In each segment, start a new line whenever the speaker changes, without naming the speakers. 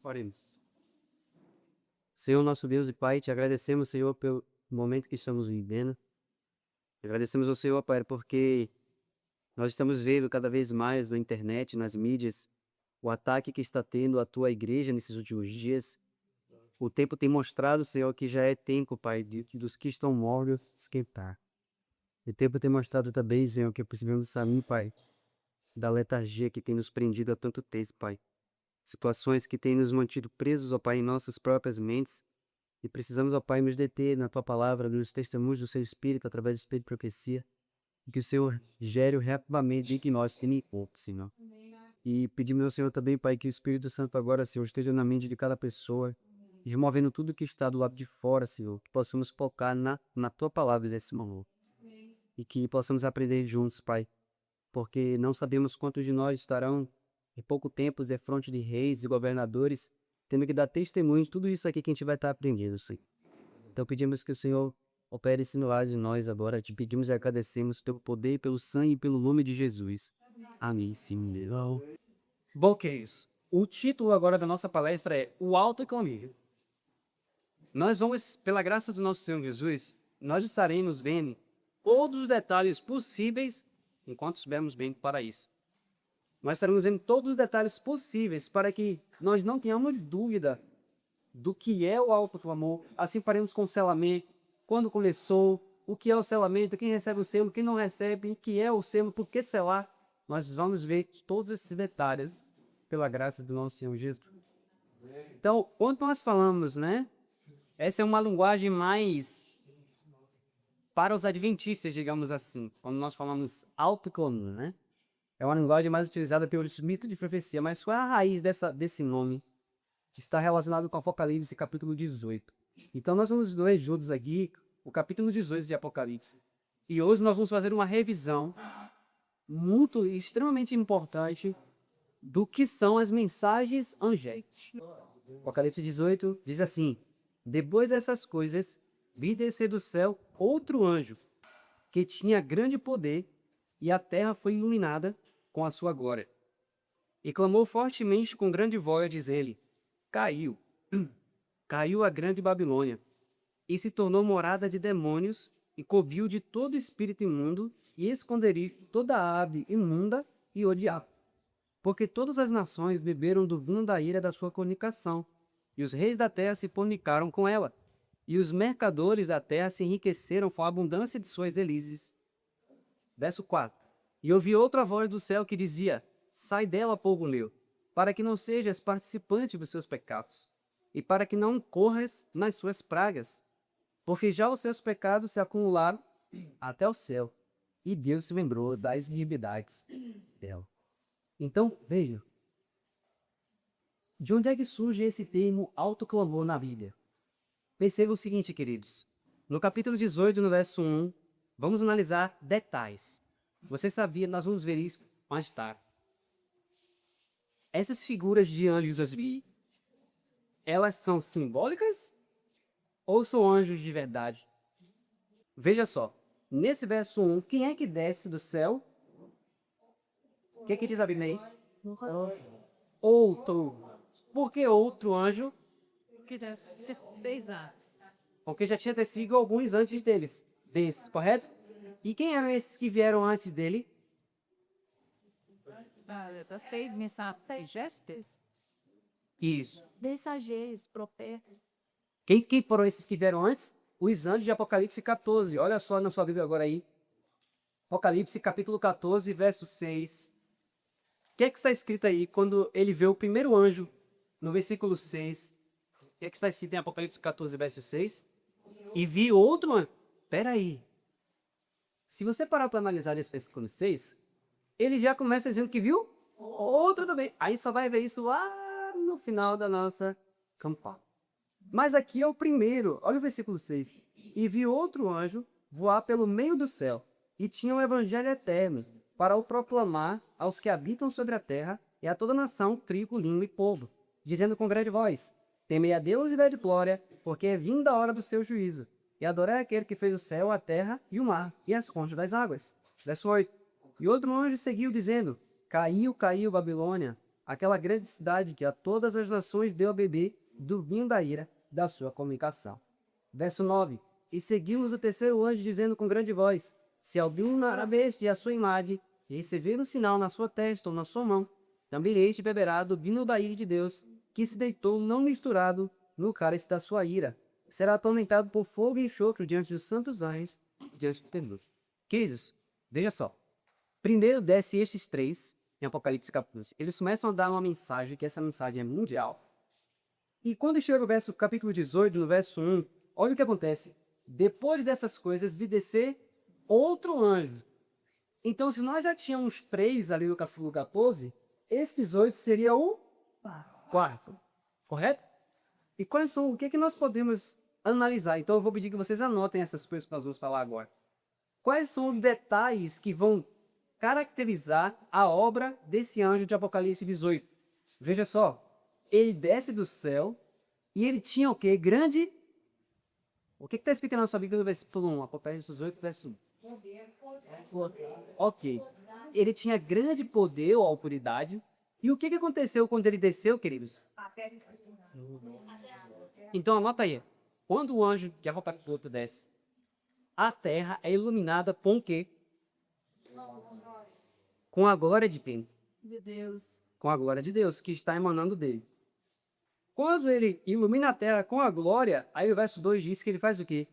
Oremos. Senhor, nosso Deus e Pai, te agradecemos, Senhor, pelo momento que estamos vivendo. Agradecemos ao Senhor, Pai, porque nós estamos vendo cada vez mais na internet, nas mídias, o ataque que está tendo a tua igreja nesses últimos dias. O tempo tem mostrado, Senhor, que já é tempo, Pai, dos que estão mortos esquentar. O tempo tem mostrado também, Senhor, que precisamos sair, Pai, da letargia que tem nos prendido há tanto tempo, Pai. Situações que têm nos mantido presos, ó Pai, em nossas próprias mentes. E precisamos, ó Pai, nos deter na Tua palavra, nos testemunhos do Seu Espírito, através do Espírito de profecia. E que o Senhor gere o reavivamento em que nós tem pouco, Senhor. E pedimos ao Senhor também, Pai, que o Espírito Santo agora, Senhor, esteja na mente de cada pessoa, e removendo tudo que está do lado de fora, Senhor, que possamos focar na Tua palavra nesse momento. E que possamos aprender juntos, Pai, porque não sabemos quantos de nós estarão em pouco tempo defronte de reis e governadores, tendo que dar testemunho de tudo isso aqui que a gente vai estar aprendendo, Senhor. Então pedimos que o Senhor opere esse milagre em nós agora. Te pedimos e agradecemos pelo poder, pelo sangue e pelo nome de Jesus. Amém, Senhor. Bom, que é isso. O título agora da nossa palestra é O Alto Caminho. Nós vamos, pela graça do nosso Senhor Jesus, nós estaremos vendo todos os detalhes possíveis enquanto estivermos bem para isso. Nós estaremos vendo todos os detalhes possíveis para que nós não tenhamos dúvida do que é o alto clamor. Assim faremos com o selamento, quando começou, o que é o selamento, quem recebe o selo, quem não recebe, o que é o selo, por que selar. Nós vamos ver todos esses detalhes pela graça do nosso Senhor Jesus. Então, quando nós falamos, né? Essa é uma linguagem mais para os adventistas, digamos assim. Quando nós falamos alto clamor, né? É uma linguagem mais utilizada pelos mitos de profecia, mas qual é a raiz desse nome? Está relacionado com Apocalipse, capítulo 18. Então nós vamos ler juntos aqui o capítulo 18 de Apocalipse. E hoje nós vamos fazer uma revisão muito, extremamente importante do que são as mensagens angélicas. Apocalipse 18 diz assim: Depois dessas coisas, vi descer do céu outro anjo, que tinha grande poder, e a terra foi iluminada com a sua glória. E clamou fortemente com grande voz, dizendo: Caiu, caiu a grande Babilônia, e se tornou morada de demônios, e covil de todo espírito imundo, e esconderijo toda ave imunda e odiável. Porque todas as nações beberam do vinho da ira da sua fornicação, e os reis da terra se fornicaram com ela, e os mercadores da terra se enriqueceram com a abundância de suas delícias. Verso 4. E ouvi outra voz do céu que dizia: Sai dela, povo meu, para que não sejas participante dos seus pecados, e para que não corras nas suas pragas, porque já os seus pecados se acumularam até o céu, e Deus se lembrou das iniquidades dela. Então, veja, de onde é que surge esse termo autoclamor na Bíblia? Perceba o seguinte, queridos. No capítulo 18, no verso 1, vamos analisar detalhes. Você sabia, nós vamos ver isso mais tarde. Essas figuras de anjos, elas são simbólicas ou são anjos de verdade? Veja só, nesse verso 1, quem é que desce do céu? O que é que diz a Bíblia aí? Outro. Por que outro anjo?
Porque já tem 10 anos.
Porque já tinha descido alguns antes desses, correto? E quem eram esses que vieram antes dele?
Das três mensagens,
Isso.
mensageiros, profetas.
Quem foram esses que vieram antes? Os anjos de Apocalipse 14. Olha só na sua Bíblia agora aí. Apocalipse capítulo 14, verso 6. O que é que está escrito aí quando ele vê o primeiro anjo no versículo 6? O que é que está escrito em Apocalipse 14, verso 6? E vi outro anjo. Espera aí. Se você parar para analisar esse versículo 6, ele já começa dizendo que viu outro também. Aí só vai ver isso lá no final da nossa campanha. Mas aqui é o primeiro. Olha o versículo 6. E vi outro anjo voar pelo meio do céu, e tinha o evangelho eterno, para o proclamar aos que habitam sobre a terra, e a toda nação, tribo, língua e povo, dizendo com grande voz: Temei a Deus e dai glória, porque é vinda a hora do seu juízo. E adorai aquele que fez o céu, a terra e o mar, e as fontes das águas. Verso 8. E outro anjo seguiu, dizendo: Caiu, caiu, Babilônia, aquela grande cidade que a todas as nações deu a beber do vinho da ira da sua comunicação. Verso 9. E seguimos o terceiro anjo dizendo com grande voz: se alguém na besta e a sua imagem e receber um sinal na sua testa ou na sua mão, também este beberá do vinho da ira de Deus, que se deitou não misturado no cálice da sua ira. Será atormentado por fogo e enxofre diante dos santos anjos, diante do Deus. Queridos, veja só. Primeiro desce estes três, em Apocalipse capítulo 11. Eles começam a dar uma mensagem, que essa mensagem é mundial. E quando chega o verso capítulo 18, no verso 1, olha o que acontece. Depois dessas coisas, vi descer outro anjo. Então, se nós já tínhamos três ali no capítulo 14, esse 18 seria o quarto. Correto? E quais são, o que, é que nós podemos analisar? Então, eu vou pedir que vocês anotem essas coisas que nós vamos falar agora. Quais são os detalhes que vão caracterizar a obra desse anjo de Apocalipse 18? Veja só. Ele desce do céu e ele tinha o quê? Grande... O que está escrito na sua Bíblia no versículo 1? Apocalipse 18, verso 1. Ok. Ele tinha grande poder ou autoridade. E o que aconteceu quando ele desceu, queridos? Então, anota aí. Quando o anjo de Apocalipse 18 desce, a terra é iluminada com o quê? Com a glória de quem?
De Deus.
Com a glória de Deus, que está emanando dele. Quando ele ilumina a terra com a glória, aí o verso 2 diz que ele faz o quê?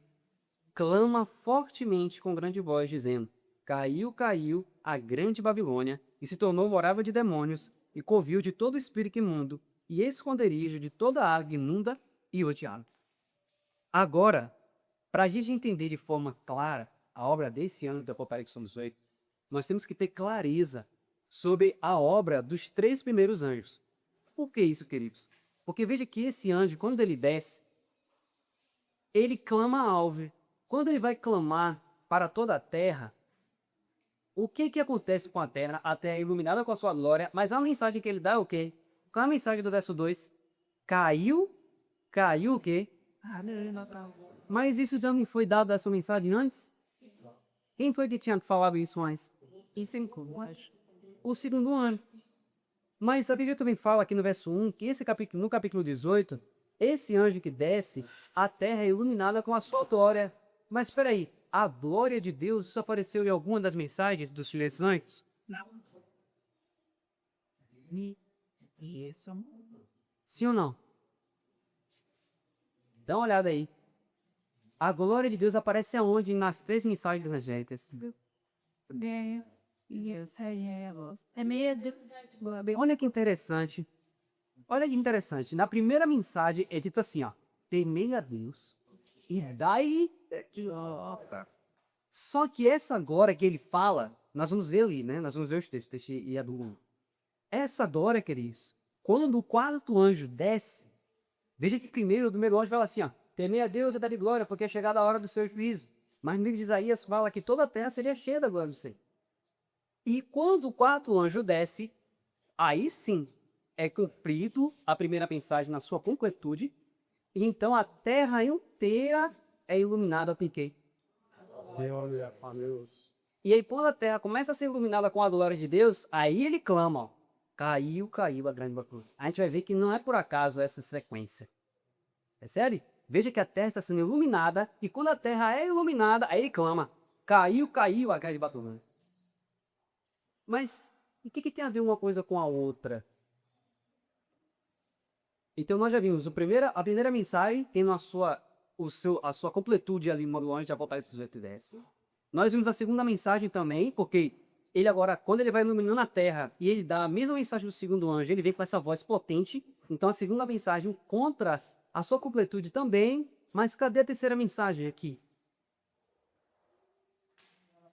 Clama fortemente com grande voz, dizendo: caiu, caiu a grande Babilônia, e se tornou morável de demônios, e covil de todo espírito imundo, e esconderijo de toda água imunda e odiada. Agora, para a gente entender de forma clara a obra desse ano do Apocalipse 18, nós temos que ter clareza sobre a obra dos três primeiros anjos. Por que isso, queridos? Porque veja que esse anjo, quando ele desce, ele clama alvo. Quando ele vai clamar para toda a terra, o que acontece com a terra? A terra é iluminada com a sua glória, mas a mensagem que ele dá é o quê? Qual é a mensagem do verso 2? Caiu o quê? Mas isso já não foi dado essa mensagem antes? Quem foi que tinha falado isso antes?
Isso inclui.
O segundo anjo. Mas a Bíblia também fala aqui no verso 1 que no capítulo 18, esse anjo que desce, a terra é iluminada com a sua glória. Mas espera aí, a glória de Deus isso apareceu em alguma das mensagens dos filhos anjos?
Não. Isso.
Sim ou não? Dá uma olhada aí. A glória de Deus aparece aonde nas três mensagens evangélicas? Olha que interessante. Olha que interessante. Na primeira mensagem é dito assim, ó. Temei a Deus e dai... Só que essa agora que ele fala, nós vamos ver ali, né? Nós vamos ver os textos e a do... Essa agora, queridos, quando o quarto anjo desce, veja que primeiro o primeiro anjo fala assim, ó. Temei a Deus e dai glória, porque é chegada a hora do seu juízo. Mas no livro de Isaías fala que toda a terra seria cheia da glória do Senhor. E quando o quarto anjo desce, aí sim é cumprido a primeira mensagem na sua completude, e então a terra inteira é iluminada por quê? E aí quando a terra começa a ser iluminada com a glória de Deus, aí ele clama, ó, caiu a grande Babilônia. A gente vai ver que não é por acaso essa sequência. É sério? Veja que a terra está sendo iluminada, e quando a terra é iluminada, aí ele clama, caiu a grande Babilônia. Mas o que tem a ver uma coisa com a outra? Então nós já vimos, a primeira mensagem tendo a sua completude ali, modo anjo, já voltar para os 10. Nós vimos a segunda mensagem também, porque ele agora, quando ele vai iluminando a terra e ele dá a mesma mensagem do segundo anjo, ele vem com essa voz potente. Então a segunda mensagem contra a sua completude também. Mas cadê a terceira mensagem aqui?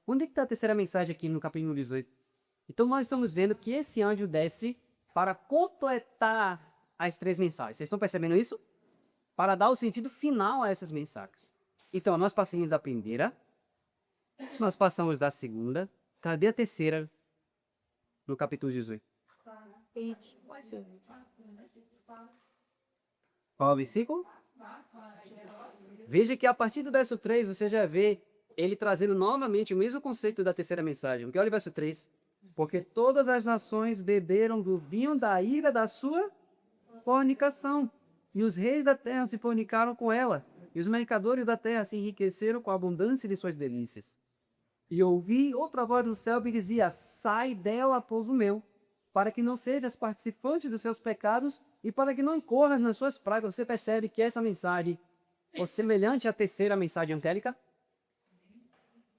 Onde é que está a terceira mensagem aqui no capítulo 18? Então nós estamos vendo que esse anjo desce para completar as três mensagens. Vocês estão percebendo isso? Para dar o sentido final a essas mensagens. Então nós passamos da primeira, nós passamos da segunda, cadê a terceira no capítulo 18? Qual o versículo? Veja que a partir do verso 3 você já vê ele trazendo novamente o mesmo conceito da terceira mensagem. Porque olha o verso 3. Porque todas as nações beberam do vinho da ira da sua fornicação. E os reis da terra se fornicaram com ela. E os mercadores da terra se enriqueceram com a abundância de suas delícias. E ouvi outra voz do céu que dizia: sai dela, povo meu, para que não sejas participante dos seus pecados e para que não incorras nas suas pragas. Você percebe que essa mensagem é semelhante à terceira mensagem angélica?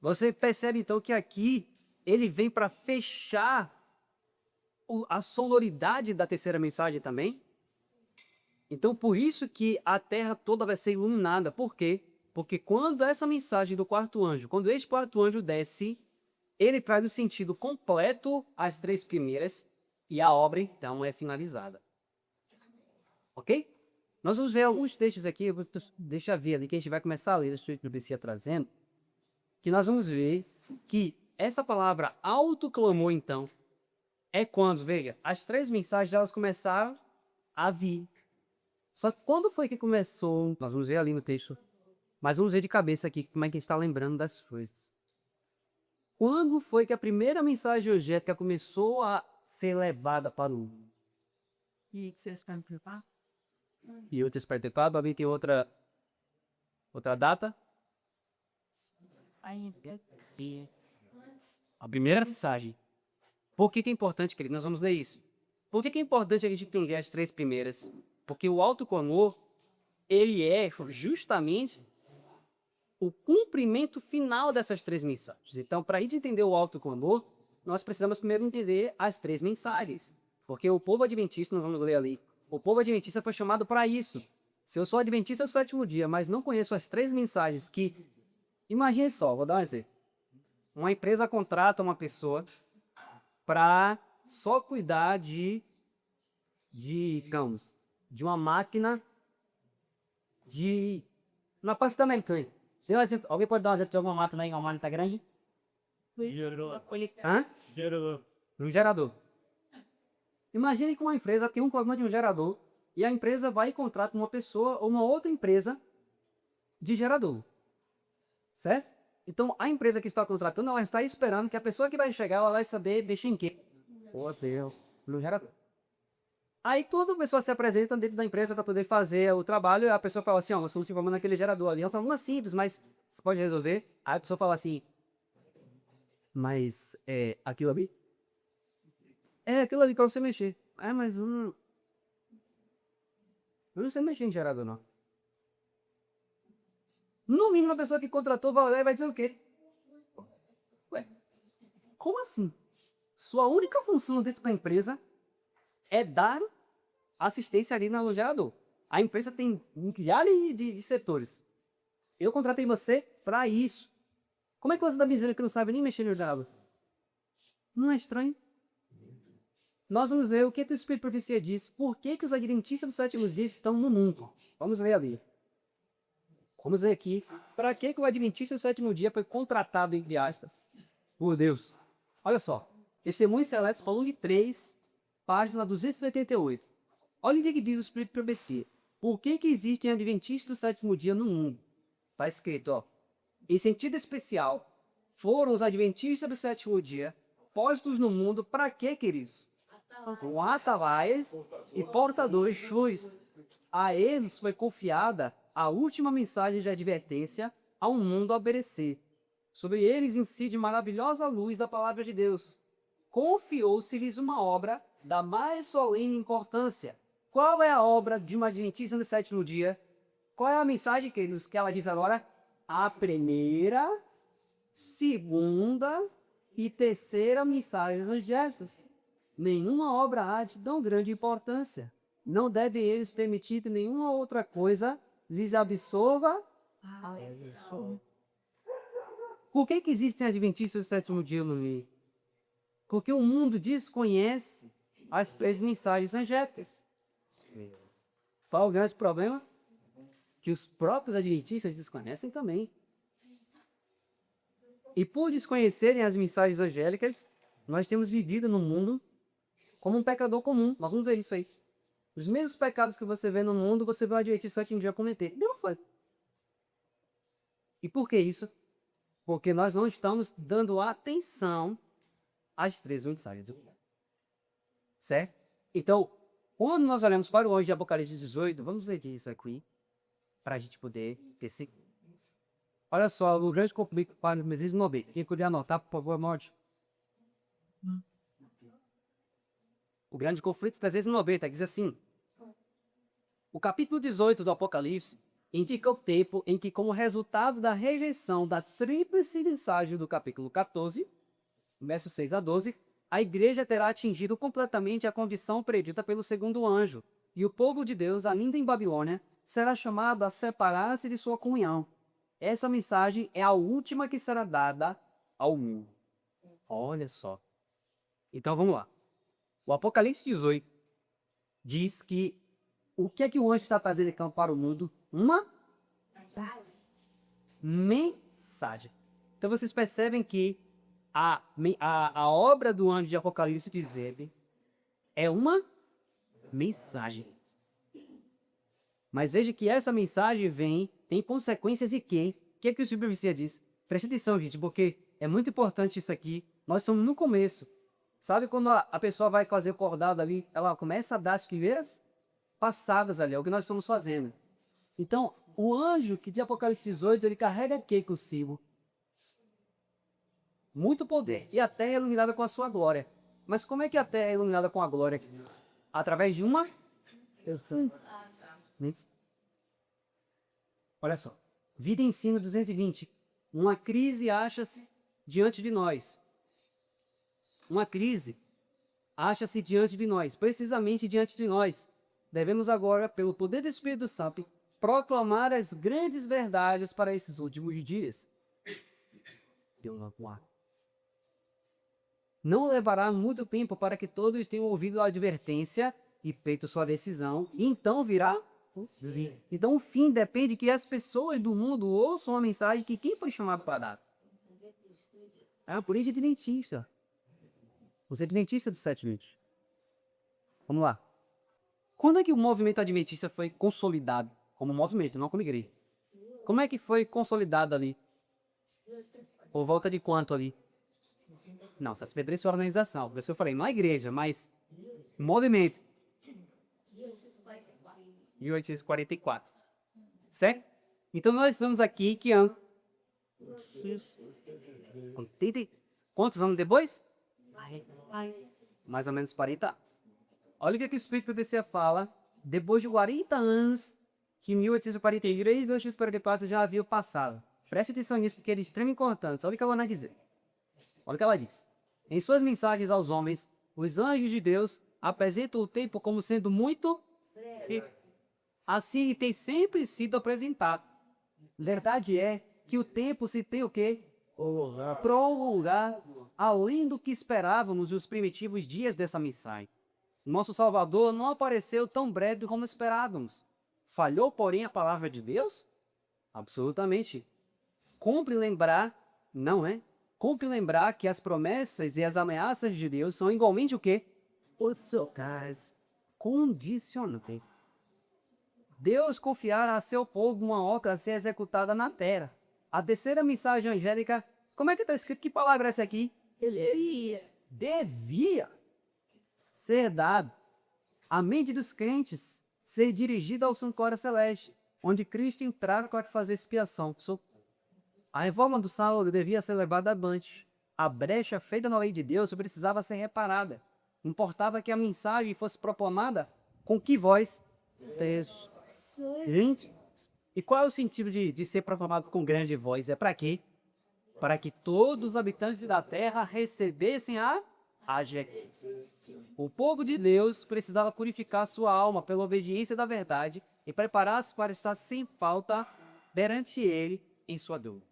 Você percebe então que aqui ele vem para fechar a sonoridade da terceira mensagem também? Então por isso que a terra toda vai ser iluminada. Por quê? Porque quando essa mensagem do quarto anjo, quando este quarto anjo desce, ele traz o sentido completo às três primeiras e a obra então é finalizada. Ok? Nós vamos ver alguns textos aqui, deixa eu ver ali que a gente vai começar a ler o que eu trazendo, que nós vamos ver que essa palavra autoclamor então é quando, veja, as três mensagens elas começaram a vir. Só que quando foi que começou? Nós vamos ver ali no texto. Mas vamos ver de cabeça aqui como é que a gente está lembrando das coisas. Quando foi que a primeira mensagem angélica começou a ser levada para o mundo?
E vocês vão preparar?
E outras participaram, alguém tem outra data?
Aí,
A primeira mensagem. Por que é importante, querido? Nós vamos ler isso. Por que é importante a gente entender as três primeiras? Porque o autoclamor, ele é justamente o cumprimento final dessas três mensagens. Então, para a gente entender o autoclamor, nós precisamos primeiro entender as três mensagens. Porque o povo adventista, nós vamos ler ali, o povo adventista foi chamado para isso. Se eu sou adventista do sétimo dia, mas não conheço as três mensagens que... Imagine só, vou dar um exemplo. Uma empresa contrata uma pessoa para só cuidar digamos, de uma máquina na parte da mecânica. Dê um exemplo. Alguém pode dar um exemplo de alguma máquina aí, uma máquina grande? Hã? Um gerador. Imagine que uma empresa tem um problema de um gerador e a empresa vai e contrata uma pessoa ou uma outra empresa de gerador. Certo? Então, a empresa que está contratando, ela está esperando que a pessoa que vai chegar, ela vai saber mexer em quê? No gerador. Aí, quando a pessoa se apresenta dentro da empresa para poder fazer o trabalho, a pessoa fala assim, ó, nós estamos te formando naquele gerador ali. É um problema simples, mas você pode resolver. Aí a pessoa fala assim, mas aquilo ali? É aquilo ali que você mexer. Mas eu não sei mexer em gerador, não. No mínimo, a pessoa que contratou vai olhar e vai dizer o quê? Ué, como assim? Sua única função dentro da empresa é dar assistência ali no gerador. A empresa tem milhares de setores. Eu contratei você para isso. Como é que você está me dizendo que não sabe nem mexer no gerador? Não é estranho? Nós vamos ver o que o Espírito de Profecia diz. Por que os adventistas dos sétimos dias estão no mundo? Vamos ler ali. Vamos ver aqui. Para que o adventista do sétimo dia foi contratado, entre aspas, por Deus? Olha só. Testemunhos Seletos, volume 3, página 288. Olha o que diz o Espírito de Profecia. Por que existem adventistas do sétimo dia no mundo? Está escrito, ó. Em sentido especial, foram os adventistas do sétimo dia postos no mundo para quê, queridos? São atalaias e portadores de luz. A eles foi confiada a última mensagem de advertência ao mundo a obedecer. Sobre eles incide maravilhosa luz da palavra de Deus. Confiou-se-lhes uma obra da mais solene importância. Qual é a obra de uma adventista do sétimo dia? Qual é a mensagem que ela diz agora? A primeira, segunda e terceira mensagens angélicas. Nenhuma obra há de tão grande importância. Não devem eles permitir que nenhuma outra coisa lhes absorva. Por que existem adventistas do sétimo dia no meio? Porque o mundo desconhece as três mensagens angélicas. Qual é o grande problema? Que os próprios adventistas desconhecem também. E por desconhecerem as mensagens angélicas, nós temos vivido no mundo como um pecador comum. Nós vamos ver isso aí. Os mesmos pecados que você vê no mundo, você vê o adventista do sétimo dia cometer. Não foi. E por que isso? Porque nós não estamos dando atenção as 3 mensagens. Certo? Então, quando nós olhamos para o anjo de Apocalipse 18, vamos ler isso aqui, para a gente poder ter esse... Olha só, o grande conflito para o Messias 90. Quem podia anotar, por favor, morte. O grande conflito 390 diz assim: o capítulo 18 do Apocalipse indica o tempo em que, como resultado da rejeição da tríplice mensagem do capítulo 14, versos 6 a 12, a igreja terá atingido completamente a condição predita pelo segundo anjo, e o povo de Deus, ainda em Babilônia, será chamado a separar-se de sua comunhão. Essa mensagem é a última que será dada ao mundo. Olha só. Então vamos lá. O Apocalipse 18 diz que o que é que o anjo está fazendo em campo para o mundo? Uma mensagem. Então vocês percebem que a obra do anjo de Apocalipse 19 é uma mensagem. Mas veja que essa mensagem tem consequências de quê? O que é que o Bíblia diz? Preste atenção, gente, porque é muito importante isso aqui. Nós estamos no começo. Sabe quando a pessoa vai fazer o cordado ali, ela começa a dar as primeiras passadas ali, é o que nós estamos fazendo. Então, o anjo que de Apocalipse 18, ele carrega o que consigo? Muito poder. E a terra é iluminada com a sua glória. Mas como é que a terra é iluminada com a glória? Através de uma... Olha só. Vida e Ensino 220. Uma crise acha-se diante de nós. Uma crise acha-se diante de nós, precisamente diante de nós. Devemos agora, pelo poder do Espírito Santo, proclamar as grandes verdades para esses últimos dias. Não levará muito tempo para que todos tenham ouvido a advertência e feito sua decisão, e então virá o fim. Então o fim depende que as pessoas do mundo ouçam a mensagem que quem foi chamado para dar. É a polícia adventista. Você é adventista do 7-20. Vamos lá. Quando é que o movimento adventista foi consolidado? Como movimento, não como igreja. Como é que foi consolidado ali? Por volta de quanto ali? Não, essas pedras foram organização. Por isso eu falei, não é igreja, mas movimento. 1844. Certo? Então nós estamos aqui, que ano? Quantos anos depois? Mais ou menos 40 anos. Olha o que o Espírito Profecia fala. Depois de 40 anos, que 1843 e 1844 já havia passado. Preste atenção nisso, que é de extrema importância. Olha o que ela vai dizer. Olha o que ela diz. Em suas mensagens aos homens, os anjos de Deus apresentam o tempo como sendo muito... Assim tem sempre sido apresentado. Verdade é que o tempo se tem o quê? Prolongado, além do que esperávamos nos primitivos dias dessa mensagem. Nosso Salvador não apareceu tão breve como esperávamos. Falhou, porém, a palavra de Deus? Absolutamente. Cumpre lembrar, não é? Cumpre lembrar que as promessas e as ameaças de Deus são igualmente o quê? Os condicionais. Deus confiará a seu povo uma obra a ser executada na terra. A terceira mensagem angélica, como é que está escrito? Que palavra é essa aqui? Devia ser dado à mente dos crentes, ser dirigida ao santuário celeste, onde Cristo entrara para fazer expiação. A reforma do sábado devia ser levada avante. A brecha feita na lei de Deus precisava ser reparada. Importava que a mensagem fosse proclamada com que voz? E qual é o sentido de ser proclamado com grande voz? É para quê? Para que todos os habitantes da terra recebessem a advertência. O povo de Deus precisava purificar sua alma pela obediência da verdade e preparar-se para estar sem falta perante ele em sua dor.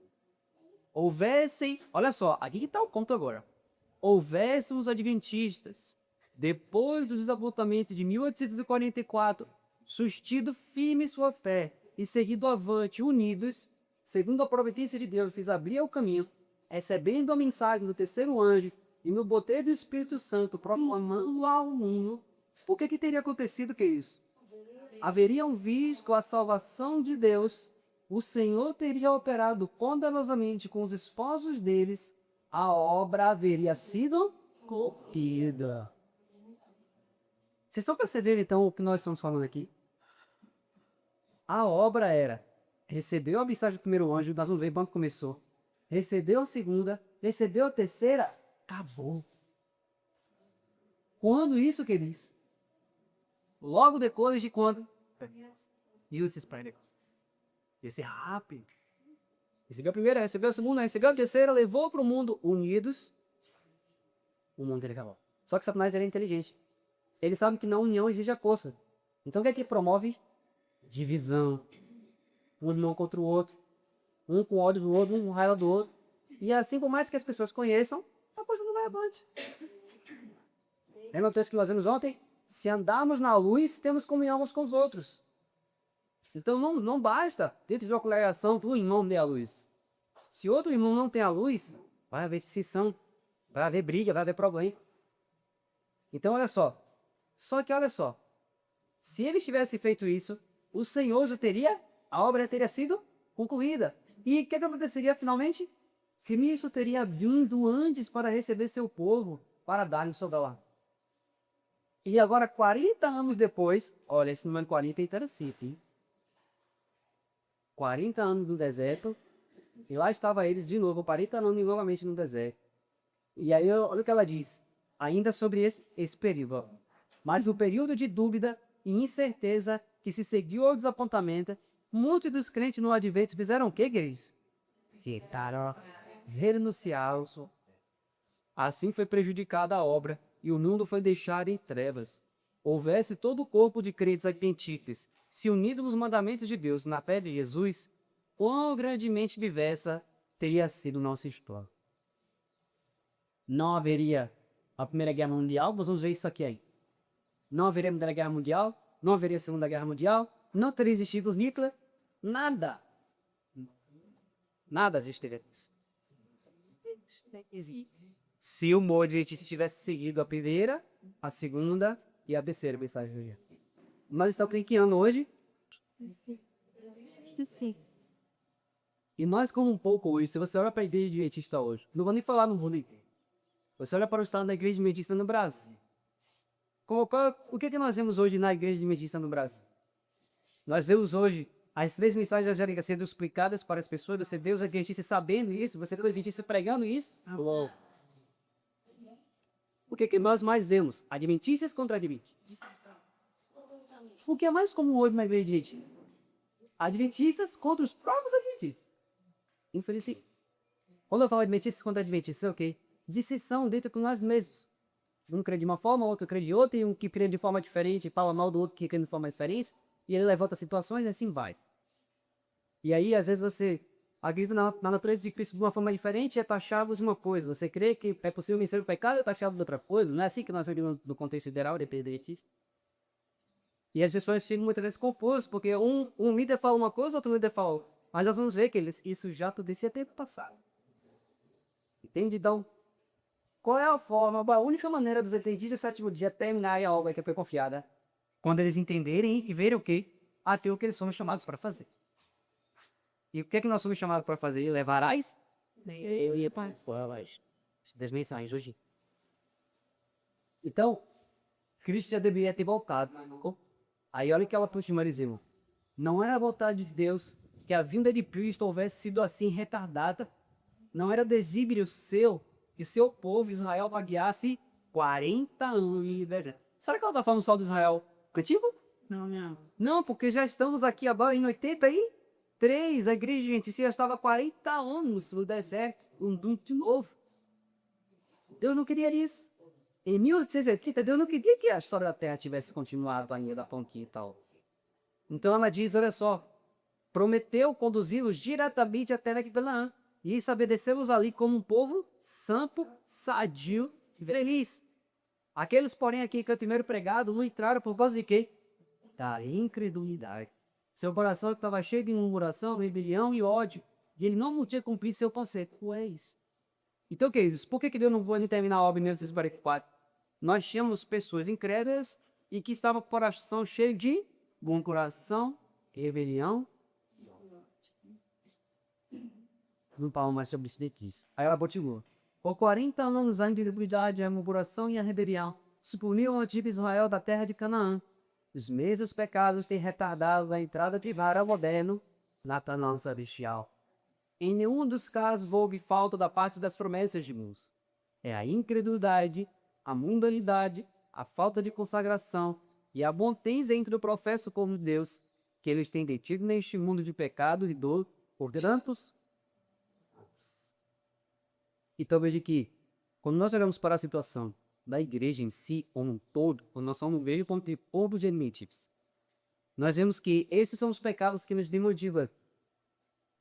Houvessem, olha só, aqui está o ponto agora. Houvessem os adventistas, depois do desapontamento de 1844, sustido firme sua fé e seguido avante, unidos, segundo a providência de Deus, fez abrir o caminho, recebendo a mensagem do terceiro anjo e no poder do Espírito Santo, proclamando ao mundo. Por que teria acontecido que isso? Haveriam visto a salvação de Deus, o Senhor teria operado poderosamente com os esposos deles, a obra haveria sido corrida. Vocês estão percebendo, então, o que nós estamos falando aqui? A obra era, recebeu a mensagem do primeiro anjo, nós vamos ver quando começou. Recebeu a segunda, recebeu a terceira, acabou. Quando isso, queridos? Logo depois de quando? Youth Spider. Esse é rápido. Recebeu a primeira, recebeu a segunda, recebeu a terceira, levou para o mundo unidos. O mundo dele acabou. Só que Satanás era inteligente. Ele sabe que na união existe a força. Então o que é que promove? Divisão. Um irmão contra o outro. Um com ódio do outro, um com raiva do outro. E assim, por mais que as pessoas conheçam, a coisa não vai avante. Lembra o texto que nós vimos ontem? Se andarmos na luz, temos comunhão uns com os outros. Então não basta, dentro de uma congregação, o irmão ter a luz. Se outro irmão não tem a luz, vai haver discussão, vai haver briga, vai haver problema. Então olha só. Só que olha só. Se ele tivesse feito isso, o Senhor já teria, a obra teria sido concluída. E o que aconteceria finalmente? Se isso teria vindo antes para receber seu povo, para dar-lhe o seu galar. E agora, 40 anos depois, olha, esse número 40 é interessante, hein? 40 anos no deserto, e lá estava eles de novo, 40 anos novamente no deserto. E aí, olha o que ela diz, ainda sobre esse período. Ó. Mas no período de dúvida e incerteza que se seguiu ao desapontamento, muitos dos crentes no advento fizeram o que, queridos? Citaram, renunciaram. Assim foi prejudicada a obra, e o mundo foi deixado em trevas. Houvesse todo o corpo de crentes adventistas se unido nos mandamentos de Deus na fé de Jesus, quão grandemente diversa teria sido nossa história. Não haveria a Primeira Guerra Mundial, nós vamos ver isso aqui aí. Não haveria a Primeira Guerra Mundial, não haveria a Segunda Guerra Mundial, não teria existido os Hitler, nada. Nada existiria isso. Se o Modi tivesse seguido a primeira, a segunda e a terceira mensagem do dia. Nós estamos em que ano hoje?
Sim.
E nós, como um pouco hoje, se você olha para a igreja adventista hoje, não vou nem falar no mundo inteiro. Você olha para o estado da igreja adventista no Brasil. O que nós vemos hoje na igreja adventista no Brasil? Nós vemos hoje as 3 mensagens angélicas sendo explicadas para as pessoas, você vê os adventistas sabendo isso, você vê os adventistas pregando isso. Uou. O que nós mais vemos? Adventistas contra adventistas. O que é mais comum hoje na igreja adventista? Adventistas contra os próprios adventistas. Infelizmente. Quando eu falo adventistas contra adventistas, é o quê? Dissensão dentro com nós mesmos. Um crê de uma forma, outro crê de outra, e um que crê de forma diferente, fala mal do outro que crê de forma diferente, e ele levanta situações e assim vai. E aí, às vezes, você acredita na natureza de Cristo de uma forma diferente e é taxado de uma coisa. Você crê que é possível vencer o pecado e é taxado de outra coisa. Não é assim que nós vemos no contexto federal, independentista. E as pessoas ficam muitas vezes confusas, porque um líder fala uma coisa, outro líder fala outra. Mas nós vamos ver que isso já acontecia tempo passado. Entende? Então, qual é a forma, a única maneira dos adventistas do sétimo dia terminarem a obra que foi confiada? Quando eles entenderem e verem o que? Até o que eles somos chamados para fazer. E o que é que nós somos chamados para fazer? Levarás? Eu ia para as mensagens hoje. Então, Cristo já deveria ter voltado. Aí olha o que ela puxa, Marizima. Não era a vontade de Deus que a vinda de Cristo houvesse sido assim retardada. Não era desígnio seu que seu povo Israel vagueasse 40 anos. Será que ela está falando só de Israel antigo?
Não.
Não, porque já estamos aqui agora em 83. A igreja, gente, já estava 40 anos no deserto, de novo. Deus não queria isso. Em 1880, Deus não queria que a história da Terra tivesse continuado ainda da pontinha e tal. Então ela diz, olha só, prometeu conduzi-los diretamente até a Canaã e estabelecê-los ali como um povo santo, sadio e feliz. Aqueles, porém, aqui que eu primeiro pregado, não entraram por causa de quê? Da incredulidade. Seu coração estava cheio de murmuração, rebelião e ódio, e ele não podia cumprir seu conceito. Então, queridos, por que Deus não pôde terminar a obra em 1944? Nós tínhamos pessoas incrédulas e que estavam com o coração cheio de bom coração, rebelião. Não falo mais sobre isso. Aí ela continuou. Por 40 anos a iniquidade, a murmuração e a rebelião suprimiram o antigo Israel da terra de Canaã. Os mesmos pecados têm retardado a entrada de Israel moderno na Canaã celestial. Em nenhum dos casos houve falta da parte das promessas de Deus. É a incredulidade, a mundanidade, a falta de consagração e a montez entre o professo como Deus que eles têm detido neste mundo de pecado e dor por tantos anos. Então veja que, quando nós olhamos para a situação da igreja em si, como um todo, quando nós somos veio ponto de povo de admitíveis, nós vemos que esses são os pecados que nos desmotivam.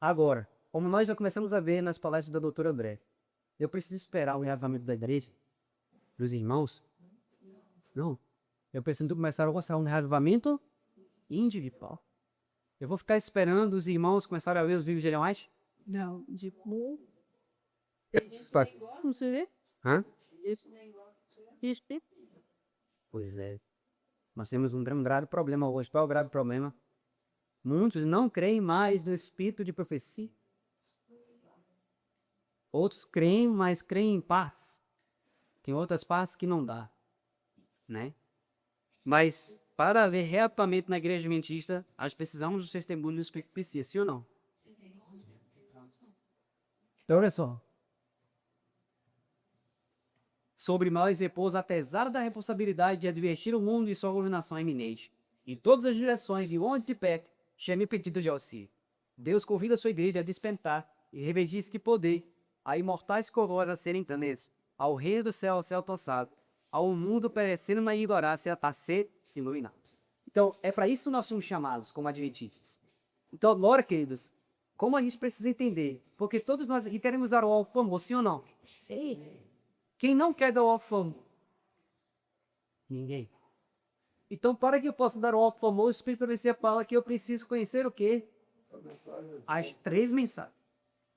Agora, como nós já começamos a ver nas palestras da doutora André, eu preciso esperar o reavivamento da igreja, dos irmãos? Não. Eu preciso começar a gostar de um reavivamento individual. Eu vou ficar esperando os irmãos começarem a ler os livros de Ellen White?
Não, tipo,
Não sei ver. Hã? Pois é. Nós temos um grave problema hoje. Qual é o grave problema? Muitos não creem mais no espírito de profecia. Outros creem, mas creem em partes. Tem outras partes que não dá, né? Mas para haver reavivamento na igreja adventista, nós precisamos dos testemunhos que precisa, sim ou não? Então, olha só. Sobre nós repousa a pesada da responsabilidade de advertir o mundo de sua governação iminente. Em todas as direções, de onde de perto, chame pedido de auxílio. Deus convida a sua igreja a despertar e revestir-se de poder, a imortais coroas a serem danas, ao rei do céu ao céu alcançado, ao mundo perecendo na ignorância a ser iluminado. Então, é para isso que nós somos chamados como adventistas. Então, agora, queridos, como a gente precisa entender, porque todos nós aqui queremos dar o alvo famoso, sim ou não? Ei, quem não quer dar o alvo famoso? Ninguém. Então, para que eu possa dar o alvo famoso, o Espírito Profecia fala que eu preciso conhecer o quê? As 3 mensagens.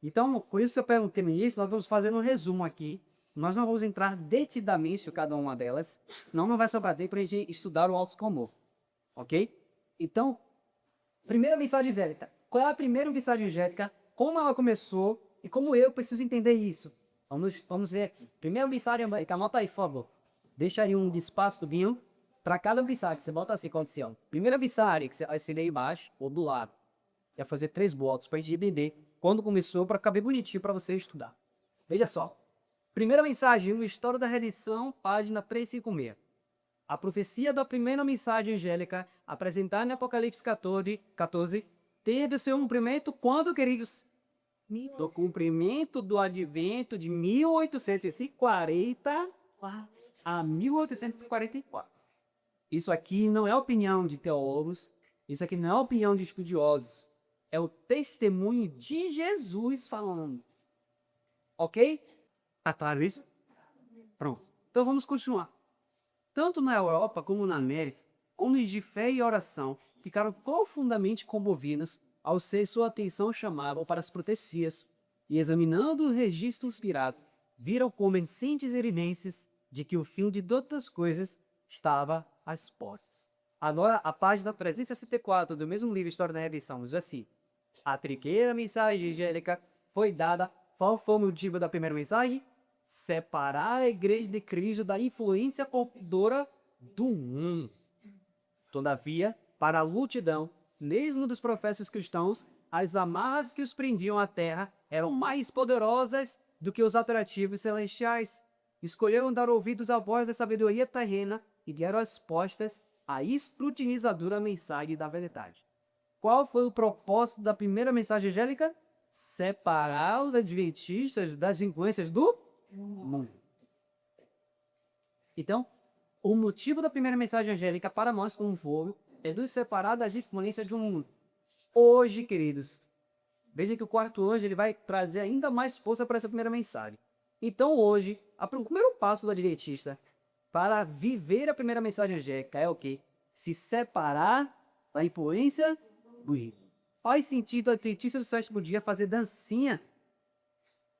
Então, com isso que eu perguntei no início, nós vamos fazer um resumo aqui. Nós não vamos entrar detidamente em cada uma delas. Não vai sobrar tempo para a gente estudar o alvo comum. Ok? Então, primeira mensagem angélica. Qual é a primeira mensagem angélica? Como ela começou e como eu preciso entender isso? Vamos ver aqui. Primeira mensagem angélica, anota aí, por favor. Deixa aí um espaço do vinho para cada mensagem. Você bota assim, condição. Primeira mensagem, que você vai ser aí embaixo ou do lado. Vai fazer 3 blocos para a gente entender quando começou, para caber bonitinho para você estudar. Veja só. Primeira mensagem, uma história da redenção, página 356. A profecia da primeira mensagem angélica, apresentada em Apocalipse 14, teve seu cumprimento quando, queridos? Do cumprimento do advento de 1840 a 1844. Isso aqui não é opinião de teólogos, isso aqui não é opinião de estudiosos, é o testemunho de Jesus falando. Ok? Tá claro isso? Pronto. Então vamos continuar. Tanto na Europa como na América, homens de fé e oração ficaram profundamente comovidos ao ser sua atenção chamada para as profecias e, examinando o registro inspirado, viram convincentes evidências de que o fim de todas as coisas estava às portas. Agora, a página 364 do mesmo livro História da Redenção diz assim: a primeira mensagem angélica foi dada. Qual foi o motivo da primeira mensagem? Separar a igreja de Cristo da influência corruptora do mundo. Todavia, para a multidão, mesmo dos profetas cristãos, as amarras que os prendiam à terra eram mais poderosas do que os atrativos celestiais. Escolheram dar ouvidos à voz da sabedoria terrena e deram respostas à escrutinizadora mensagem da verdade. Qual foi o propósito da primeira mensagem angélica? Separar os adventistas das influências do mundo. Então, o motivo da primeira mensagem angélica para nós como povo é nos separar das influências do mundo. Hoje, queridos, veja que o quarto anjo ele vai trazer ainda mais força para essa primeira mensagem. Então, hoje, o primeiro passo do adventista para viver a primeira mensagem angélica é o quê? Se separar da influência do mundo. Faz sentido a adventista do sétimo dia fazer dancinha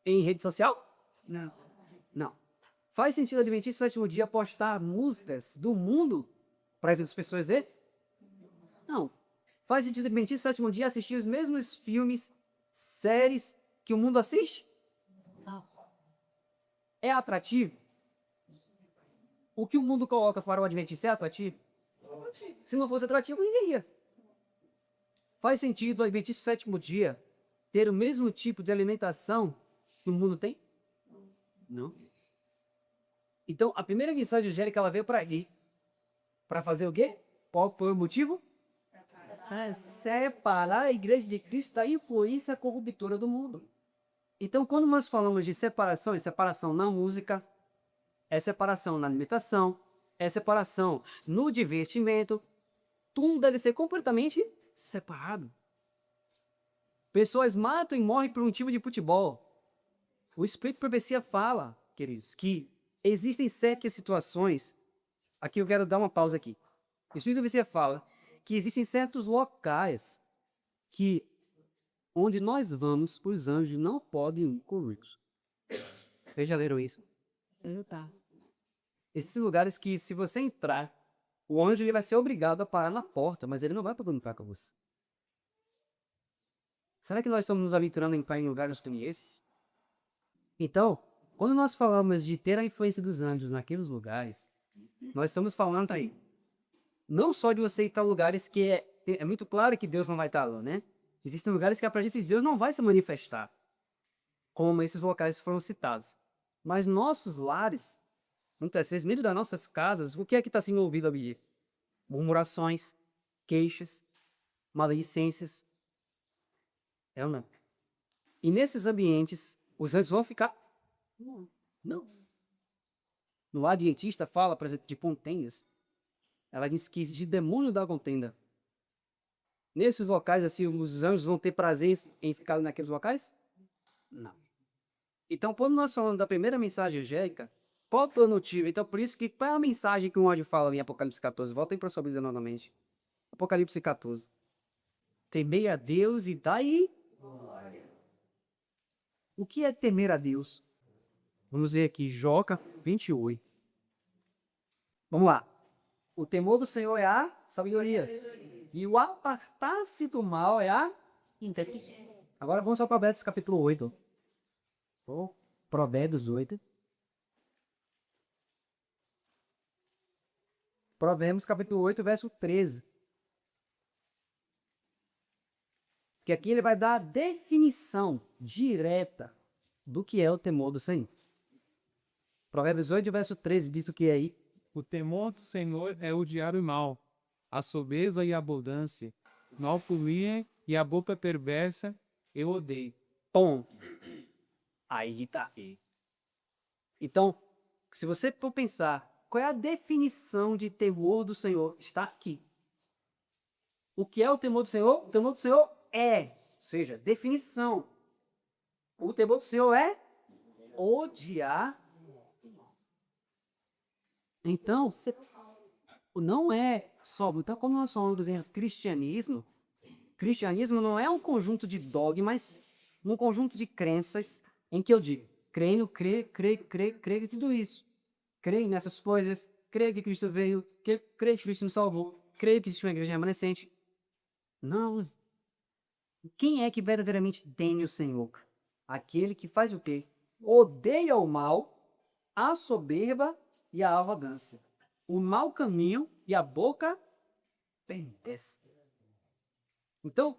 em rede social? Não. Não. Faz sentido a adventista do sétimo dia postar músicas do mundo para as pessoas verem? Não. Faz sentido a adventista do sétimo dia assistir os mesmos filmes, séries que o mundo assiste? Não.
é atrativo? O que o mundo coloca para o adventista é atrativo? Se não fosse atrativo, ninguém ia. Faz sentido o adventista do sétimo dia ter o mesmo tipo de alimentação que o mundo tem? Não. Então, a primeira mensagem angélica, ela veio para aqui. Para fazer o quê? Qual foi o motivo? Separar a igreja de Cristo da influência corruptora do mundo. Então, quando nós falamos de separação, é separação na música, é separação na alimentação, é separação no divertimento, tudo deve ser completamente separado. Pessoas matam e morrem por um time de futebol. O Espírito de Profecia fala, queridos, que existem certas situações. Aqui eu quero dar uma pausa aqui. O Espírito de Profecia fala que existem certos locais que, onde nós vamos, os anjos não podem ir conosco. Vocês já leram isso?
Tá.
Esses lugares que, se você entrar, o anjo ele vai ser obrigado a parar na porta, mas ele não vai poder entrar com você. Será que nós estamos nos aventurando em entrar em lugares como esse? Então, quando nós falamos de ter a influência dos anjos naqueles lugares, nós estamos falando aí, não só de você ir a lugares que é muito claro que Deus não vai estar lá, né? Existem lugares que a presença de Deus não vai se manifestar, como esses locais foram citados. Mas nossos lares, muitas vezes, meio das nossas casas, o que é que está sendo ouvido ali? Murmurações, queixas, maledicências. É ou não? E nesses ambientes, os anjos vão ficar? Não. No Adventista fala, por exemplo, de contendas. Ela diz que existe demônio da contenda. Nesses locais, assim, os anjos vão ter prazer em ficar naqueles locais? Não. Então, quando nós falamos da primeira mensagem angélica, qual foi o motivo? Então, por isso que qual é a mensagem que um anjo fala em Apocalipse 14? Voltem para sua Bíblia novamente. Apocalipse 14. Temei a Deus e dai glória. O que é temer a Deus? Vamos ver aqui, Joca 28. Vamos lá. O temor do Senhor é a sabedoria. E o apartar-se do mal é a inteligência. Agora vamos ao Provérbios capítulo 8. Provérbios 8. Provérbios capítulo 8, verso 13. Que aqui ele vai dar a definição direta do que é o temor do Senhor. Provérbios 8, verso 13 diz o que é aí.
O temor do Senhor é odiar o mal, a soberba e a abundância, a alcunha e a boca perversa eu odeio.
Bom, aí tá. Então, se você for pensar, qual é a definição de temor do Senhor? Está aqui. O que é o temor do Senhor? O temor do Senhor é, ou seja, definição. O temor do Senhor é odiar. Então, não é só, então como nós falamos em cristianismo, cristianismo não é um conjunto de dogmas, um conjunto de crenças em que eu digo, creio, creio, tudo isso. Creio nessas coisas, creio que Cristo veio, creio que Cristo nos salvou, creio que existe uma igreja remanescente. Não. Quem é que verdadeiramente teme o Senhor? Aquele que faz o quê? Odeia o mal, a soberba e a arrogância. O mau caminho e a boca perversa. Então,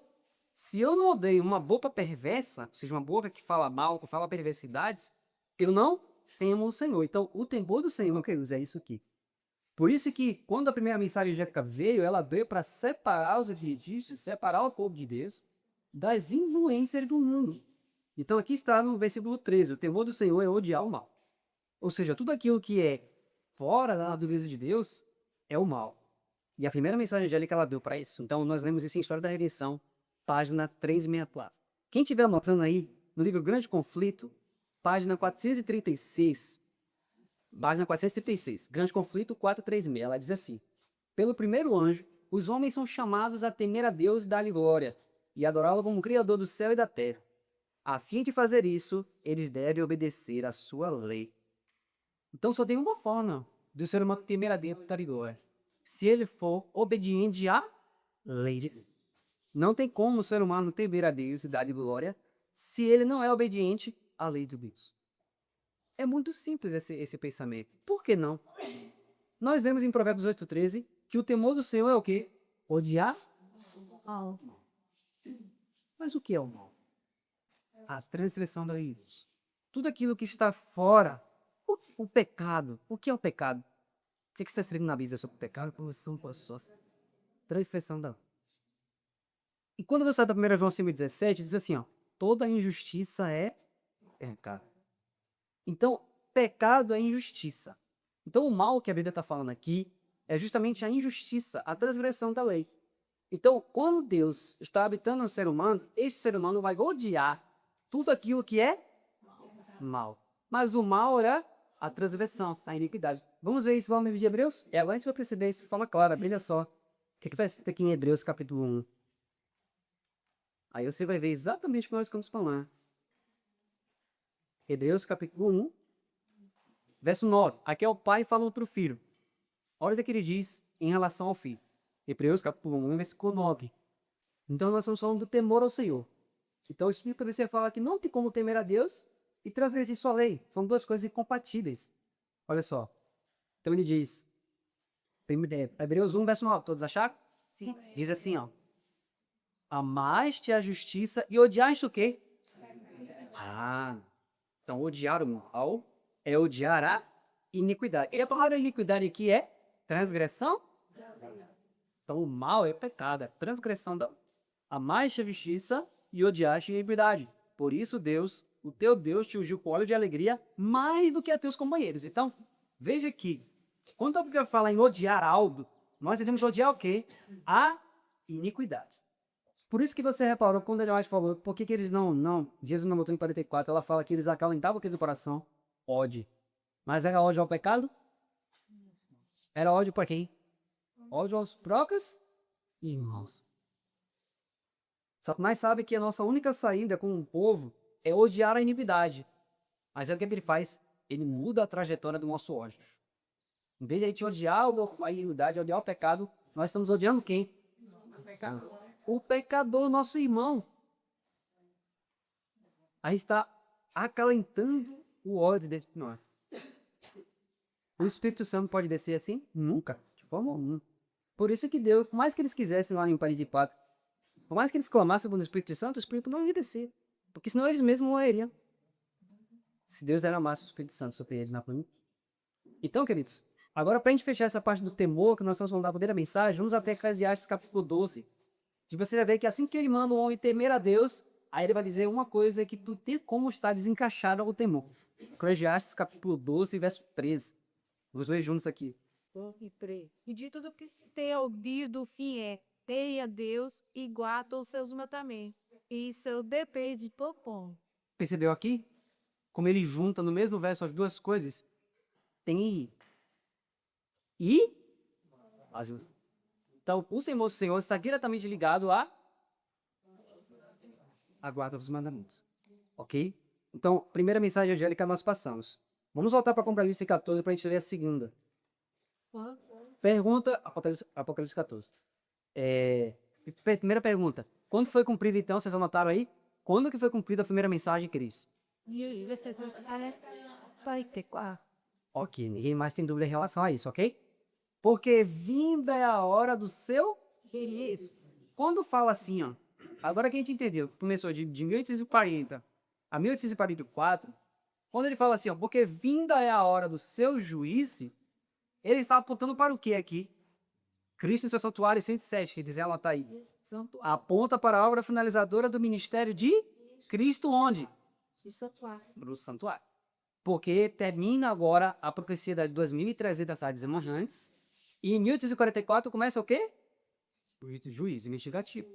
se eu não odeio uma boca perversa, ou seja, uma boca que fala mal, que fala perversidades, eu não temo o Senhor. Então, o temor do Senhor, queridos, é isso aqui. Por isso que, quando a primeira mensagem angélica veio, ela veio para separar os adventistas, separar o povo de Deus das influências do mundo. Então, aqui está no versículo 13, o temor do Senhor é odiar o mal. Ou seja, tudo aquilo que é fora da natureza de Deus é o mal. E a primeira mensagem angélica ela deu para isso. Então, nós lemos isso em História da Redenção, página 364. Quem estiver anotando aí, no livro Grande Conflito, página 436, Grande Conflito 436, ela diz assim: pelo primeiro anjo, os homens são chamados a temer a Deus e dar-lhe glória, e adorá-lo como Criador do céu e da terra. A fim de fazer isso, eles devem obedecer à sua lei. Então só tem uma forma do ser humano temer a Deus e dar-lhe glória: se ele for obediente à lei de Deus. Não tem como o ser humano temer a Deus e dar-lhe glória se ele não é obediente à lei de Deus. É muito simples esse pensamento. Por que não? Nós vemos em Provérbios 8,13 que o temor do Senhor é o quê? Odiar mal. Mas o que é o mal? A transgressão da lei. Tudo aquilo que está fora. O pecado. O que é o pecado? Você que está escrevendo na Bíblia sobre o pecado, corrupção, sócia. Transgressão da lei. E quando você vai da 1 João 5,17, diz assim, ó, toda injustiça é pecado. Então, pecado é injustiça. Então, o mal que a Bíblia está falando aqui é justamente a injustiça, a transgressão da lei. Então, quando Deus está habitando no ser humano, este ser humano vai odiar tudo aquilo que é mal. Mas o mal é a transgressão, a iniquidade. Vamos ver isso lá no livro de Hebreus? Antes vai preceder isso de forma clara, olha só. O que está escrito aqui em Hebreus, capítulo 1? Aí você vai ver exatamente o que nós estamos falando. Hebreus, capítulo 1, verso 9. Aqui é o pai falando para o filho. Olha o que ele diz em relação ao filho. Hebreus, capítulo 1, versículo 9. Então nós estamos falando do temor ao Senhor. Então o Espírito você fala que não tem como temer a Deus e transgredir sua lei. São duas coisas incompatíveis. Olha só. Então ele diz, Hebreus 1, verso 9. Todos acharam?
Sim.
Diz assim, ó. Amaste a justiça e odiaste o quê? Então odiar o mal é odiar a iniquidade. E a palavra iniquidade aqui é transgressão? Então o mal é pecado, é transgressão da. Amaste a justiça e odiaste a iniquidade. Por isso Deus, o teu Deus, te ungiu com óleo de alegria mais do que a teus companheiros. Então, veja aqui, quando a Bíblia fala em odiar algo, nós devemos odiar o quê? A iniquidade. Por isso que você reparou, quando ele mais falou, por que eles não, Jesus não botou em 44, ela fala que eles acalentavam aquele coração, ódio. Mas era ódio ao pecado? Era ódio para quem? Ódio aos próprios irmãos. Satanás sabe que a nossa única saída como um povo é odiar a iniquidade. Mas é o que ele faz? Ele muda a trajetória do nosso ódio. Em vez de a gente odiar a iniquidade, odiar o pecado, nós estamos odiando quem? O pecador, nosso irmão. Aí está acalentando o ódio desse nós. O Espírito Santo pode descer assim? Nunca, de forma alguma. Por isso que Deus, por mais que eles quisessem lá em Paris de Pátria, por mais que eles clamassem pelo Espírito Santo, o Espírito não ia descer. Porque senão eles mesmos morreriam. Se Deus derramasse o Espírito Santo sobre eles na planeta. Então, queridos, agora para a gente fechar essa parte do temor, que nós estamos falando da primeira mensagem, vamos até Eclesiastes capítulo 12. E você vai ver que assim que ele manda o homem temer a Deus, aí ele vai dizer uma coisa que tu tem como estar desencaixado ao temor. Eclesiastes capítulo 12, verso 13. Vamos ver juntos aqui.
E ditos o que se tem ouvido, o fim é, teia Deus e guarda os seus mandamentos. E isso depende do povo.
Percebeu aqui? Como ele junta no mesmo verso as duas coisas? Tem e as. Então, o temor do Senhor está diretamente ligado à guarda dos mandamentos. Ok? Então, primeira mensagem angélica nós passamos. Vamos voltar para Apocalipse 14 para a gente ler a segunda. Pergunta, Apocalipse 14. Primeira pergunta. Quando foi cumprida então, vocês anotaram aí? Quando que foi cumprida a primeira mensagem, Cris?
Vai ter quatro.
Ok, ninguém mais tem dúvida em relação a isso, ok? Porque vinda é a hora do seu
Isso.
Quando fala assim, ó, agora que a gente entendeu, começou de 1840 a 1844, quando ele fala assim, ó, porque vinda é a hora do seu juízo, ele está apontando para o que aqui? Cristo em seu santuário 107, que diz ela tá aí. Aponta para a obra finalizadora do ministério de Cristo onde? No santuário. Porque termina agora a profecia de 2.300 tardes antes, e em 1844 começa o quê? O juízo investigativo.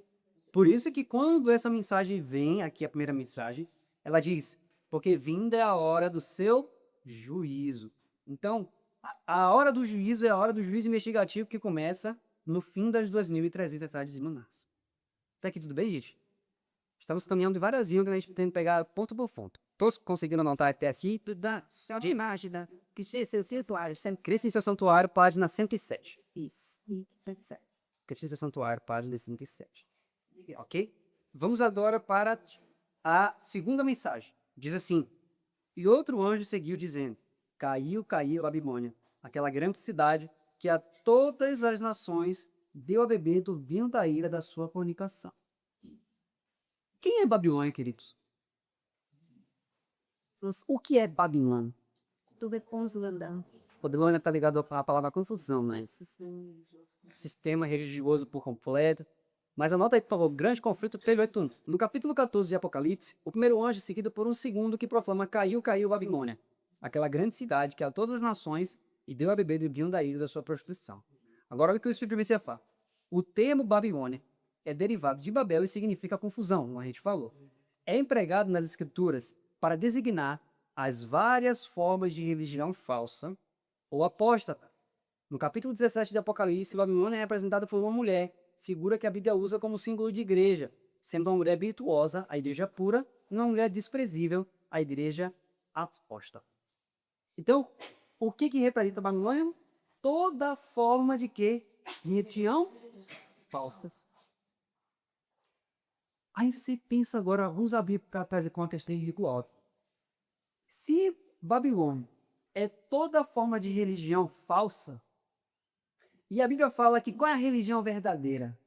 Por isso que quando essa mensagem vem, aqui a primeira mensagem, ela diz, porque vinda é a hora do seu juízo. Então, a hora do juízo é a hora do juízo investigativo que começa no fim das 2.300 tardes de Manás. Até aqui tudo bem, gente? Estamos caminhando devagarinho, que a gente tem que pegar ponto por ponto. Todos conseguiram anotar até aqui?
Só de imagem, que se seu santuário sempre
Cristo em seu santuário, página 107.
isso.
Cristo em seu santuário, página 107. Ok? Vamos agora para a segunda mensagem. Diz assim,
E outro anjo seguiu, dizendo: Caiu, caiu a Babilônia, aquela grande cidade que a todas as nações deu a beber do vinho da ira da sua fornicação. Quem é Babilônia, queridos? O que é Babilônia?
Tudo é consoladão.
Babilônia está ligado à palavra confusão, né? Sistema religioso por completo. Mas anota aí, por favor, grande conflito teve 8. No capítulo 14 de Apocalipse, o primeiro anjo é seguido por um segundo que proclama: Caiu, caiu Babilônia, aquela grande cidade que a todas as nações e deu a beber do vinho da ira da sua prostituição. Agora olha o que o Espírito Profecia fala. O termo Babilônia é derivado de Babel e significa confusão, como a gente falou. É empregado nas escrituras para designar as várias formas de religião falsa ou apóstata. No capítulo 17 de Apocalipse, Babilônia é representada por uma mulher, figura que a Bíblia usa como símbolo de igreja, sendo uma mulher virtuosa, a igreja pura, e uma mulher desprezível, a igreja apóstata. Então, o que representa Babilônia? Toda forma de que? Religião falsas. Aí você pensa agora, vamos abrir para trazer contexto alto. Se Babilônia é toda forma de religião falsa, e a Bíblia fala que qual é a religião verdadeira?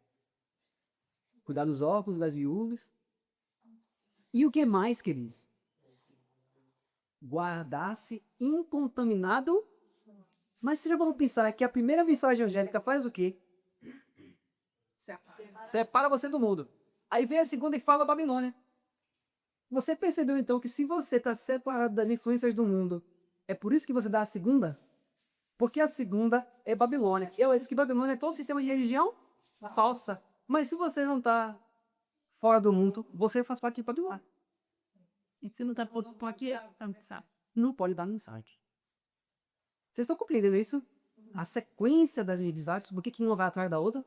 Cuidar dos órfãos, das viúvas. E o que mais, queridos? Guardar-se incontaminado. Mas você já vamos pensar que a primeira mensagem angélica faz o quê? Separa você do mundo. Aí vem a segunda e fala Babilônia. Você percebeu então que se você está separado das influências do mundo, é por isso que você dá a segunda? Porque a segunda é Babilônia. Eu disse que Babilônia é todo sistema de religião falsa. Mas se você não está fora do mundo, você faz parte de Babilônia.
E se não tá por aqui, sabe?
Não pode dar mensagem. Vocês estão compreendendo isso? A sequência das mensagens, por que uma vai atrás da outra?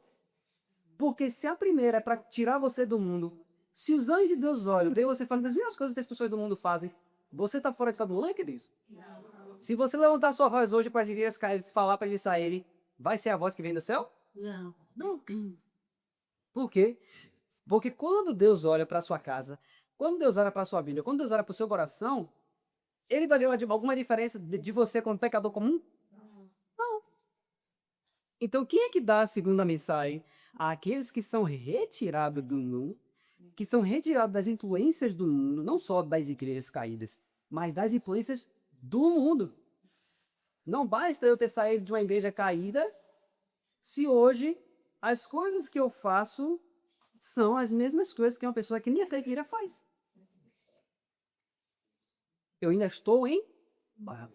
Porque se a primeira é para tirar você do mundo, se os anjos de Deus olham, daí você faz as mesmas coisas que as pessoas do mundo fazem, você está fora de Babilônia, querido? Se você levantar sua voz hoje para as igrejas caírem e falar para eles saírem, vai ser a voz que vem do céu?
Não, não tem.
Por quê? Porque quando Deus olha para a sua casa, quando Deus olha para a sua Bíblia, quando Deus olha para o seu coração, ele vai ver alguma diferença de você como pecador comum? Não. Então quem é que dá a segunda mensagem? Àqueles que são retirados do mundo, que são retirados das influências do mundo, não só das igrejas caídas, mas das influências do mundo. Não basta eu ter saído de uma igreja caída se hoje as coisas que eu faço são as mesmas coisas que uma pessoa que nem até igreja faz. Eu ainda estou em barra.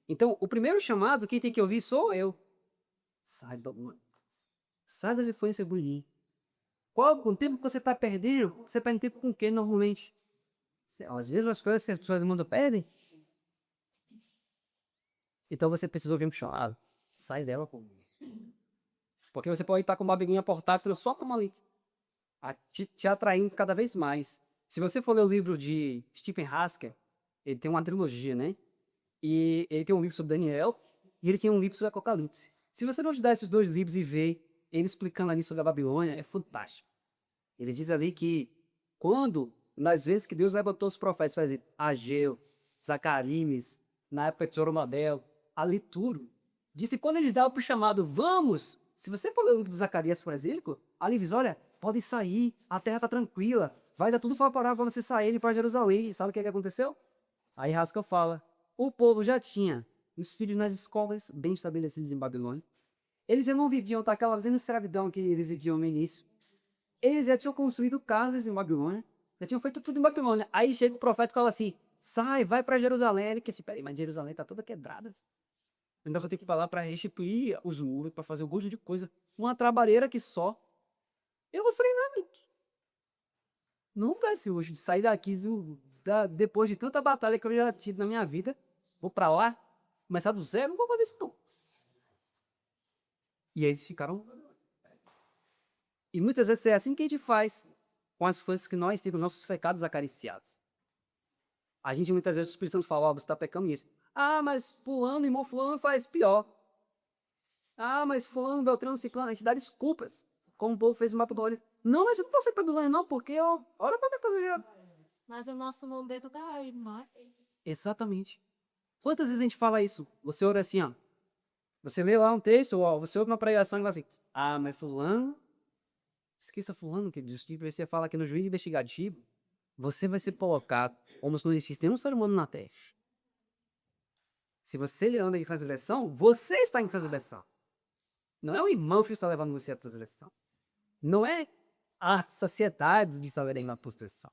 Então, o primeiro chamado, quem tem que ouvir sou eu. Sai das influências ruins. Qual o tempo que você está perdendo? Você perde tempo com o que normalmente? As mesmas coisas que as pessoas do mundo perdem? Então você precisa ouvir um chamado. Sai dela, pô. Porque você pode estar com uma biguinha portátil só como ali. Te atraindo cada vez mais. Se você for ler o livro de Stephen Hasker, ele tem uma trilogia, né? E ele tem um livro sobre Daniel e ele tem um livro sobre Apocalipse. Se você não estudar esses dois livros e ver ele explicando ali sobre a Babilônia, é fantástico. Ele diz ali que nas vezes que Deus levantou os profetas, por exemplo, Ageu, Zacarias, na época de Zorobabel, ali tudo, disse quando eles davam para o chamado, vamos, se você for ler o livro de Zacarias, por exemplo, ali diz, olha, pode sair, a terra está tranquila, vai dar tudo favorável para você saírem para Jerusalém. Sabe o que aconteceu? Aí Haskell fala, o povo já tinha os filhos nas escolas bem estabelecidos em Babilônia. Eles já não viviam daquela mesma escravidão que eles viviam no início. Eles já tinham construído casas em Babilônia, já tinham feito tudo em Babilônia. Aí chega o profeta e fala assim, sai, vai para Jerusalém. Ele disse, peraí, mas Jerusalém está toda quebrada. Eu ainda vou ter que ir para lá para restituir os muros, para fazer um gosto de coisa. Uma trabalheira que só. Eu vou sair nada. Nunca se hoje sair daqui, depois de tanta batalha que eu já tive na minha vida, vou para lá, começar do zero, não vou fazer isso não. E aí eles ficaram. E muitas vezes é assim que a gente faz com as coisas que nós temos, nossos pecados acariciados. A gente muitas vezes, o Espírito Santo fala, ó, você está pecando nisso. Ah, mas fulano, irmão fulano faz pior. Ah, mas fulano, Beltrano, Ciclano, a gente dá desculpas, como o povo fez em Babilônia. Não, mas eu não posso ir para Babilônia não, porque olha quanta coisa já.
Mas o nosso momento da irmã.
Exatamente. Quantas vezes a gente fala isso? Você ora assim, ó. Você lê lá um texto, ou você ouve uma pregação e fala assim, ah, mas fulano, esqueça fulano, que Deus que você fala que no juízo investigativo, você vai ser colocado como se não existisse nenhum ser humano na Terra. Se você anda em transgressão, você está em transgressão. Não é o irmão que está levando você à transgressão. Não é a sociedade que está levando à transgressão.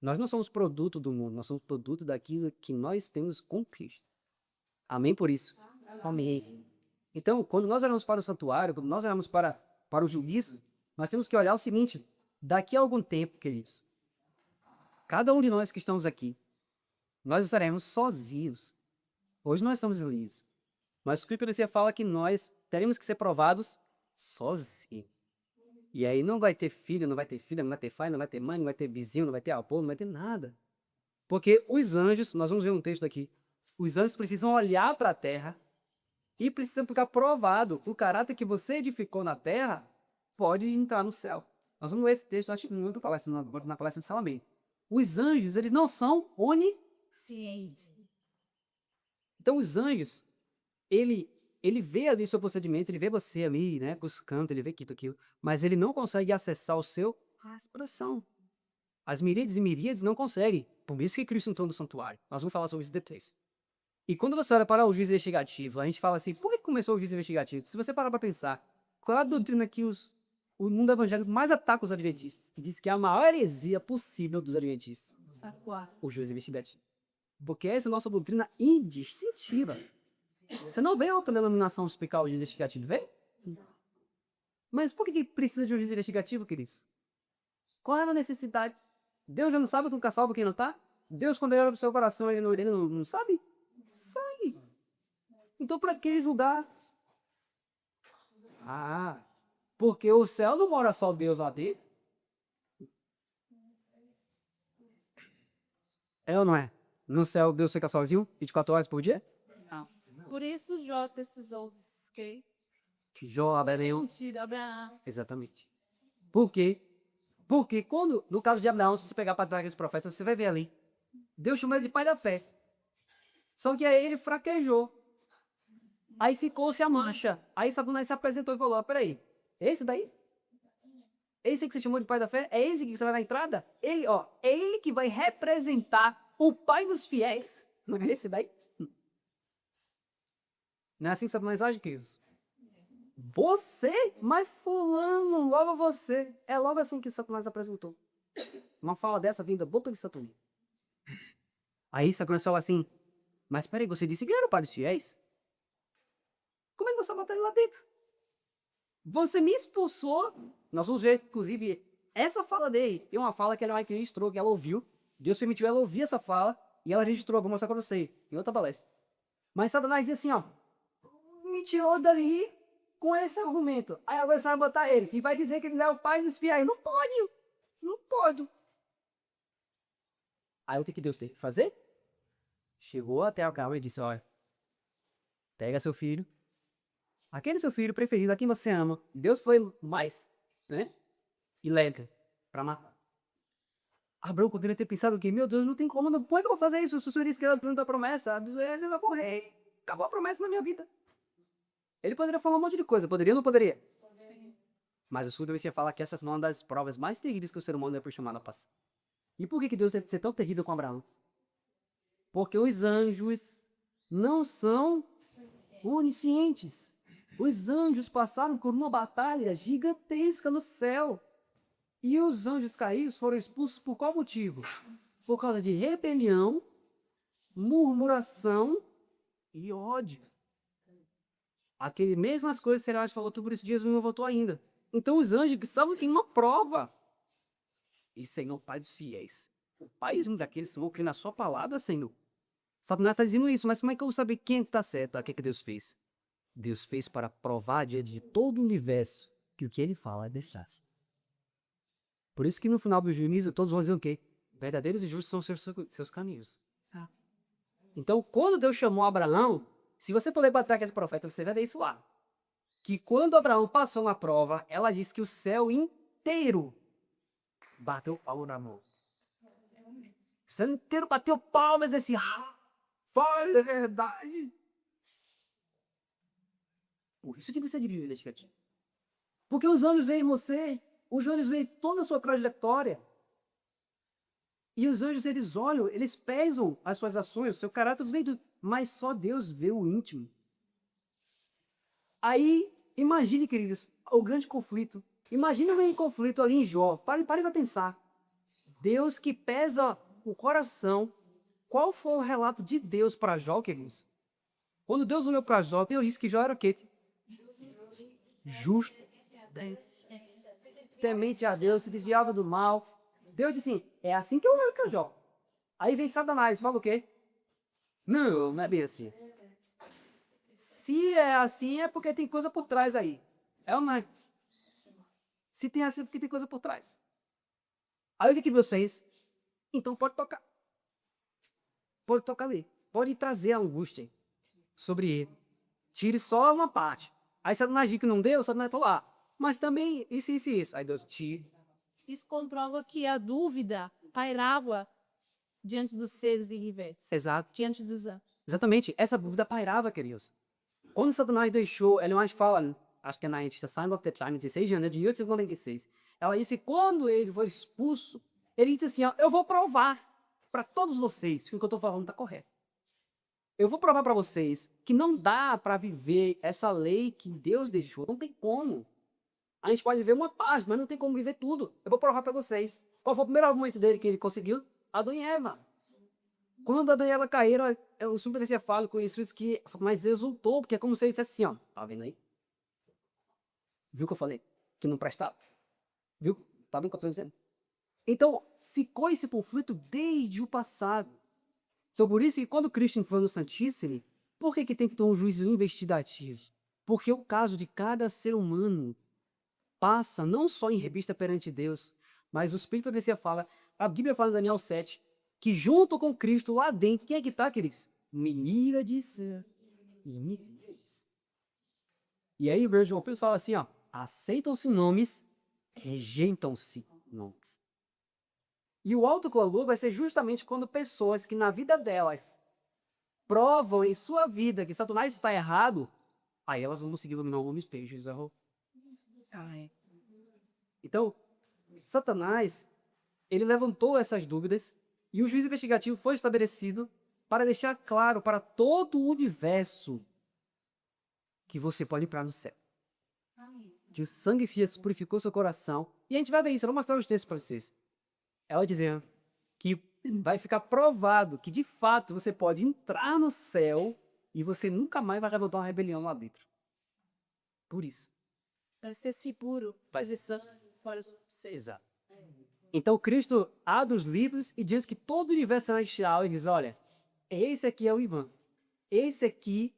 Nós não somos produto do mundo, nós somos produto daquilo que nós temos com Cristo. Amém por isso? Amém. Então, quando nós olhamos para o santuário, quando nós olhamos para o juízo, nós temos que olhar o seguinte, daqui a algum tempo, queridos, cada um de nós que estamos aqui, nós estaremos sozinhos. Hoje nós estamos felizes. Mas o Escritura fala que nós teremos que ser provados sozinhos. E aí não vai ter filho, não vai ter filha, não vai ter pai, não vai ter mãe, não vai ter vizinho, não vai ter avô, não vai ter nada. Porque os anjos, nós vamos ver um texto aqui, os anjos precisam olhar para a terra e precisam ficar provado. O caráter que você edificou na terra pode entrar no céu. Nós vamos ler esse texto, acho que na palestra de Salomão. Os anjos, eles não são oniscientes. Então os anjos, ele vê ali o seu procedimento, ele vê você ali, né, com os cantos, ele vê aquilo, mas ele não consegue acessar o seu coração. As miríades e miríades não conseguem. Por isso que Cristo entrou no santuário. Nós vamos falar sobre isso depois. E quando você olha para o juízo investigativo, a gente fala assim, por que começou o juízo investigativo? Se você parar para pensar, qual é a doutrina que o mundo evangélico mais ataca os adventistas? Que diz que é a maior heresia possível dos adventistas. O juízo investigativo. Porque essa é a nossa doutrina indistintiva. Você não vê outra denominação explicar o juízo investigativo, vê? Mas por que precisa de um juízo investigativo, queridos? Qual é a necessidade? Deus já não sabe quem está salvo, quem não está? Deus, quando ele olha para o seu coração, ele não sabe? Sabe. Então, para que julgar? Ah, porque o céu não mora só Deus lá dentro. É ou não é? No céu, Deus fica sozinho 24 horas por dia?
Por isso Jó precisou que
Jó, Abraão.
tira Abraão.
Exatamente. Por quê? Porque quando, no caso de Abraão, se você pegar para trás aqueles profetas, você vai ver ali. Deus chamou ele de pai da fé. Só que aí ele fraquejou. Aí ficou-se a mancha. Aí Satanás se apresentou e falou, peraí, esse daí? Esse que você chamou de pai da fé? É esse que você vai dar entrada? Ele, ó, é ele que vai representar o pai dos fiéis. Não é esse daí? Não é assim que Satanás age, queridos? Você? Mas fulano, logo você. É logo assim que Satanás apresentou. Uma fala dessa vinda boca de Satanás. Aí Satanás fala assim, mas peraí, você disse que era o pai dos fiéis? Como é que você botou ele lá dentro? Você me expulsou. Nós vamos ver, inclusive, essa fala dele. Tem uma fala que ela registrou, que ela ouviu. Deus permitiu ela ouvir essa fala e ela registrou. Vou mostrar pra você em outra palestra. Mas Satanás diz assim, ó. Me tirou dali com esse argumento. Aí agora você vai botar ele. E vai dizer que ele é o pai dos fiéis. Não pode. Não pode. Aí o que Deus teve que fazer? Chegou até o carro e disse, olha. Pega seu filho. Aquele seu filho preferido, a quem você ama. Deus foi mais, né? E leva para matar. Abraão poderia ter pensado o quê? Meu Deus, não tem como, não pode eu fazer isso. Se o senhor disse que era o da promessa, ele vai morrer. Acabou a promessa na minha vida. Ele poderia falar um monte de coisa, poderia ou não poderia? Mas o estudo você fala que essas são uma das provas mais terríveis que o ser humano é por chamado a passar. E por que Deus deve ser tão terrível com Abraão? Porque os anjos não são oniscientes. Os anjos passaram por uma batalha gigantesca no céu. E os anjos caídos foram expulsos por qual motivo? Por causa de rebelião, murmuração e ódio. Aquelas mesmas coisas que Herodes falou, por esse dia Jesus não voltou ainda. Então os anjos que estavam aqui uma prova. E Senhor, Pai dos fiéis. O Pai daqueles Senhor que na sua palavra, Senhor. Satanás está dizendo isso, mas como é que eu vou saber quem está certo? O que Deus fez? Deus fez para provar diante de todo o universo que o que ele fala é deixar-se. Por isso que no final do juízo todos vão dizer o quê? Verdadeiros e justos são seus caminhos. Então, quando Deus chamou Abraão, se você puder bater com esse profeta, você vai ver isso lá. Que quando Abraão passou na prova, ela diz que o céu inteiro bateu palmo na mão. O céu inteiro bateu palmas assim, fala a verdade. Por isso que você dirige investigativo. Porque os anjos veem você, os anjos veem toda a sua trajetória. E os anjos, eles olham, eles pesam as suas ações, o seu caráter, eles veem tudo. Mas só Deus vê o íntimo. Aí, imagine, queridos, o grande conflito. Imagina um conflito ali em Jó. Pare para pensar. Deus que pesa o coração. Qual foi o relato de Deus para Jó, queridos? Quando Deus olhou para Jó, Deus disse que Jó era o quê? Justo. Temente a Deus, se desviava do mal. Deus disse assim, é assim que eu olho para Jó. Aí vem Satanás, fala o quê? Não, não é bem assim. Se é assim, é porque tem coisa por trás aí. É ou não é? Se tem assim, é porque tem coisa por trás. Aí o que Deus fez? Então pode tocar. Pode tocar ali. Pode trazer a angústia sobre ele. Tire só uma parte. Aí Satanás viu que não deu, Satanás falou, mas também isso. Aí Deus tira.
Isso comprova que a dúvida pairava diante dos seres irreverentes,
Exato.
diante dos anjos.
Exatamente. Essa dúvida pairava, queridos. Quando Satanás deixou, ele mais fala, acho que é na revista Sign of the Times, 16 de janeiro de 1846. Ela disse que quando ele foi expulso, ele disse assim, eu vou provar para todos vocês que o que eu estou falando está correto. Eu vou provar para vocês que não dá para viver essa lei que Deus deixou. Não tem como. A gente pode viver uma parte, mas não tem como viver tudo. Eu vou provar para vocês. Qual foi o primeiro argumento dele que ele conseguiu? Adão e Eva. Quando Adão e Eva caíram, o superencefálico isso que Satanás exultou, porque é como se ele dissesse assim, tá vendo aí? Viu o que eu falei? Que não prestava. Viu? Tá vendo o que eu estou dizendo? Então, ficou esse conflito desde o passado. Então, por isso que quando Cristo foi no Santíssimo, por que tem que ter um juízo investigativo? Porque o caso de cada ser humano passa não só em revista perante Deus, mas o Espírito da Profecia fala, a Bíblia fala em Daniel 7, que junto com Cristo lá dentro, quem é que está, queridos? Miríades. E aí, o João Pedro fala assim, aceitam-se nomes, rejeitam-se nomes. E o alto clamor vai ser justamente quando pessoas que na vida delas provam em sua vida que Satanás está errado, aí elas vão conseguir iluminar o homem peixes. Então, Satanás, ele levantou essas dúvidas e o juízo investigativo foi estabelecido para deixar claro para todo o universo que você pode entrar no céu. Que o sangue fio purificou seu coração. E a gente vai ver isso, eu vou mostrar os textos para vocês. Ela dizendo que vai ficar provado que de fato você pode entrar no céu e você nunca mais vai levantar uma rebelião lá dentro. Por isso.
Para ser seguro, para ser santo, para ser.
Exato. Então Cristo abre os livros e diz que todo o universo celestial, ele diz, olha, esse aqui é o Ivan, esse aqui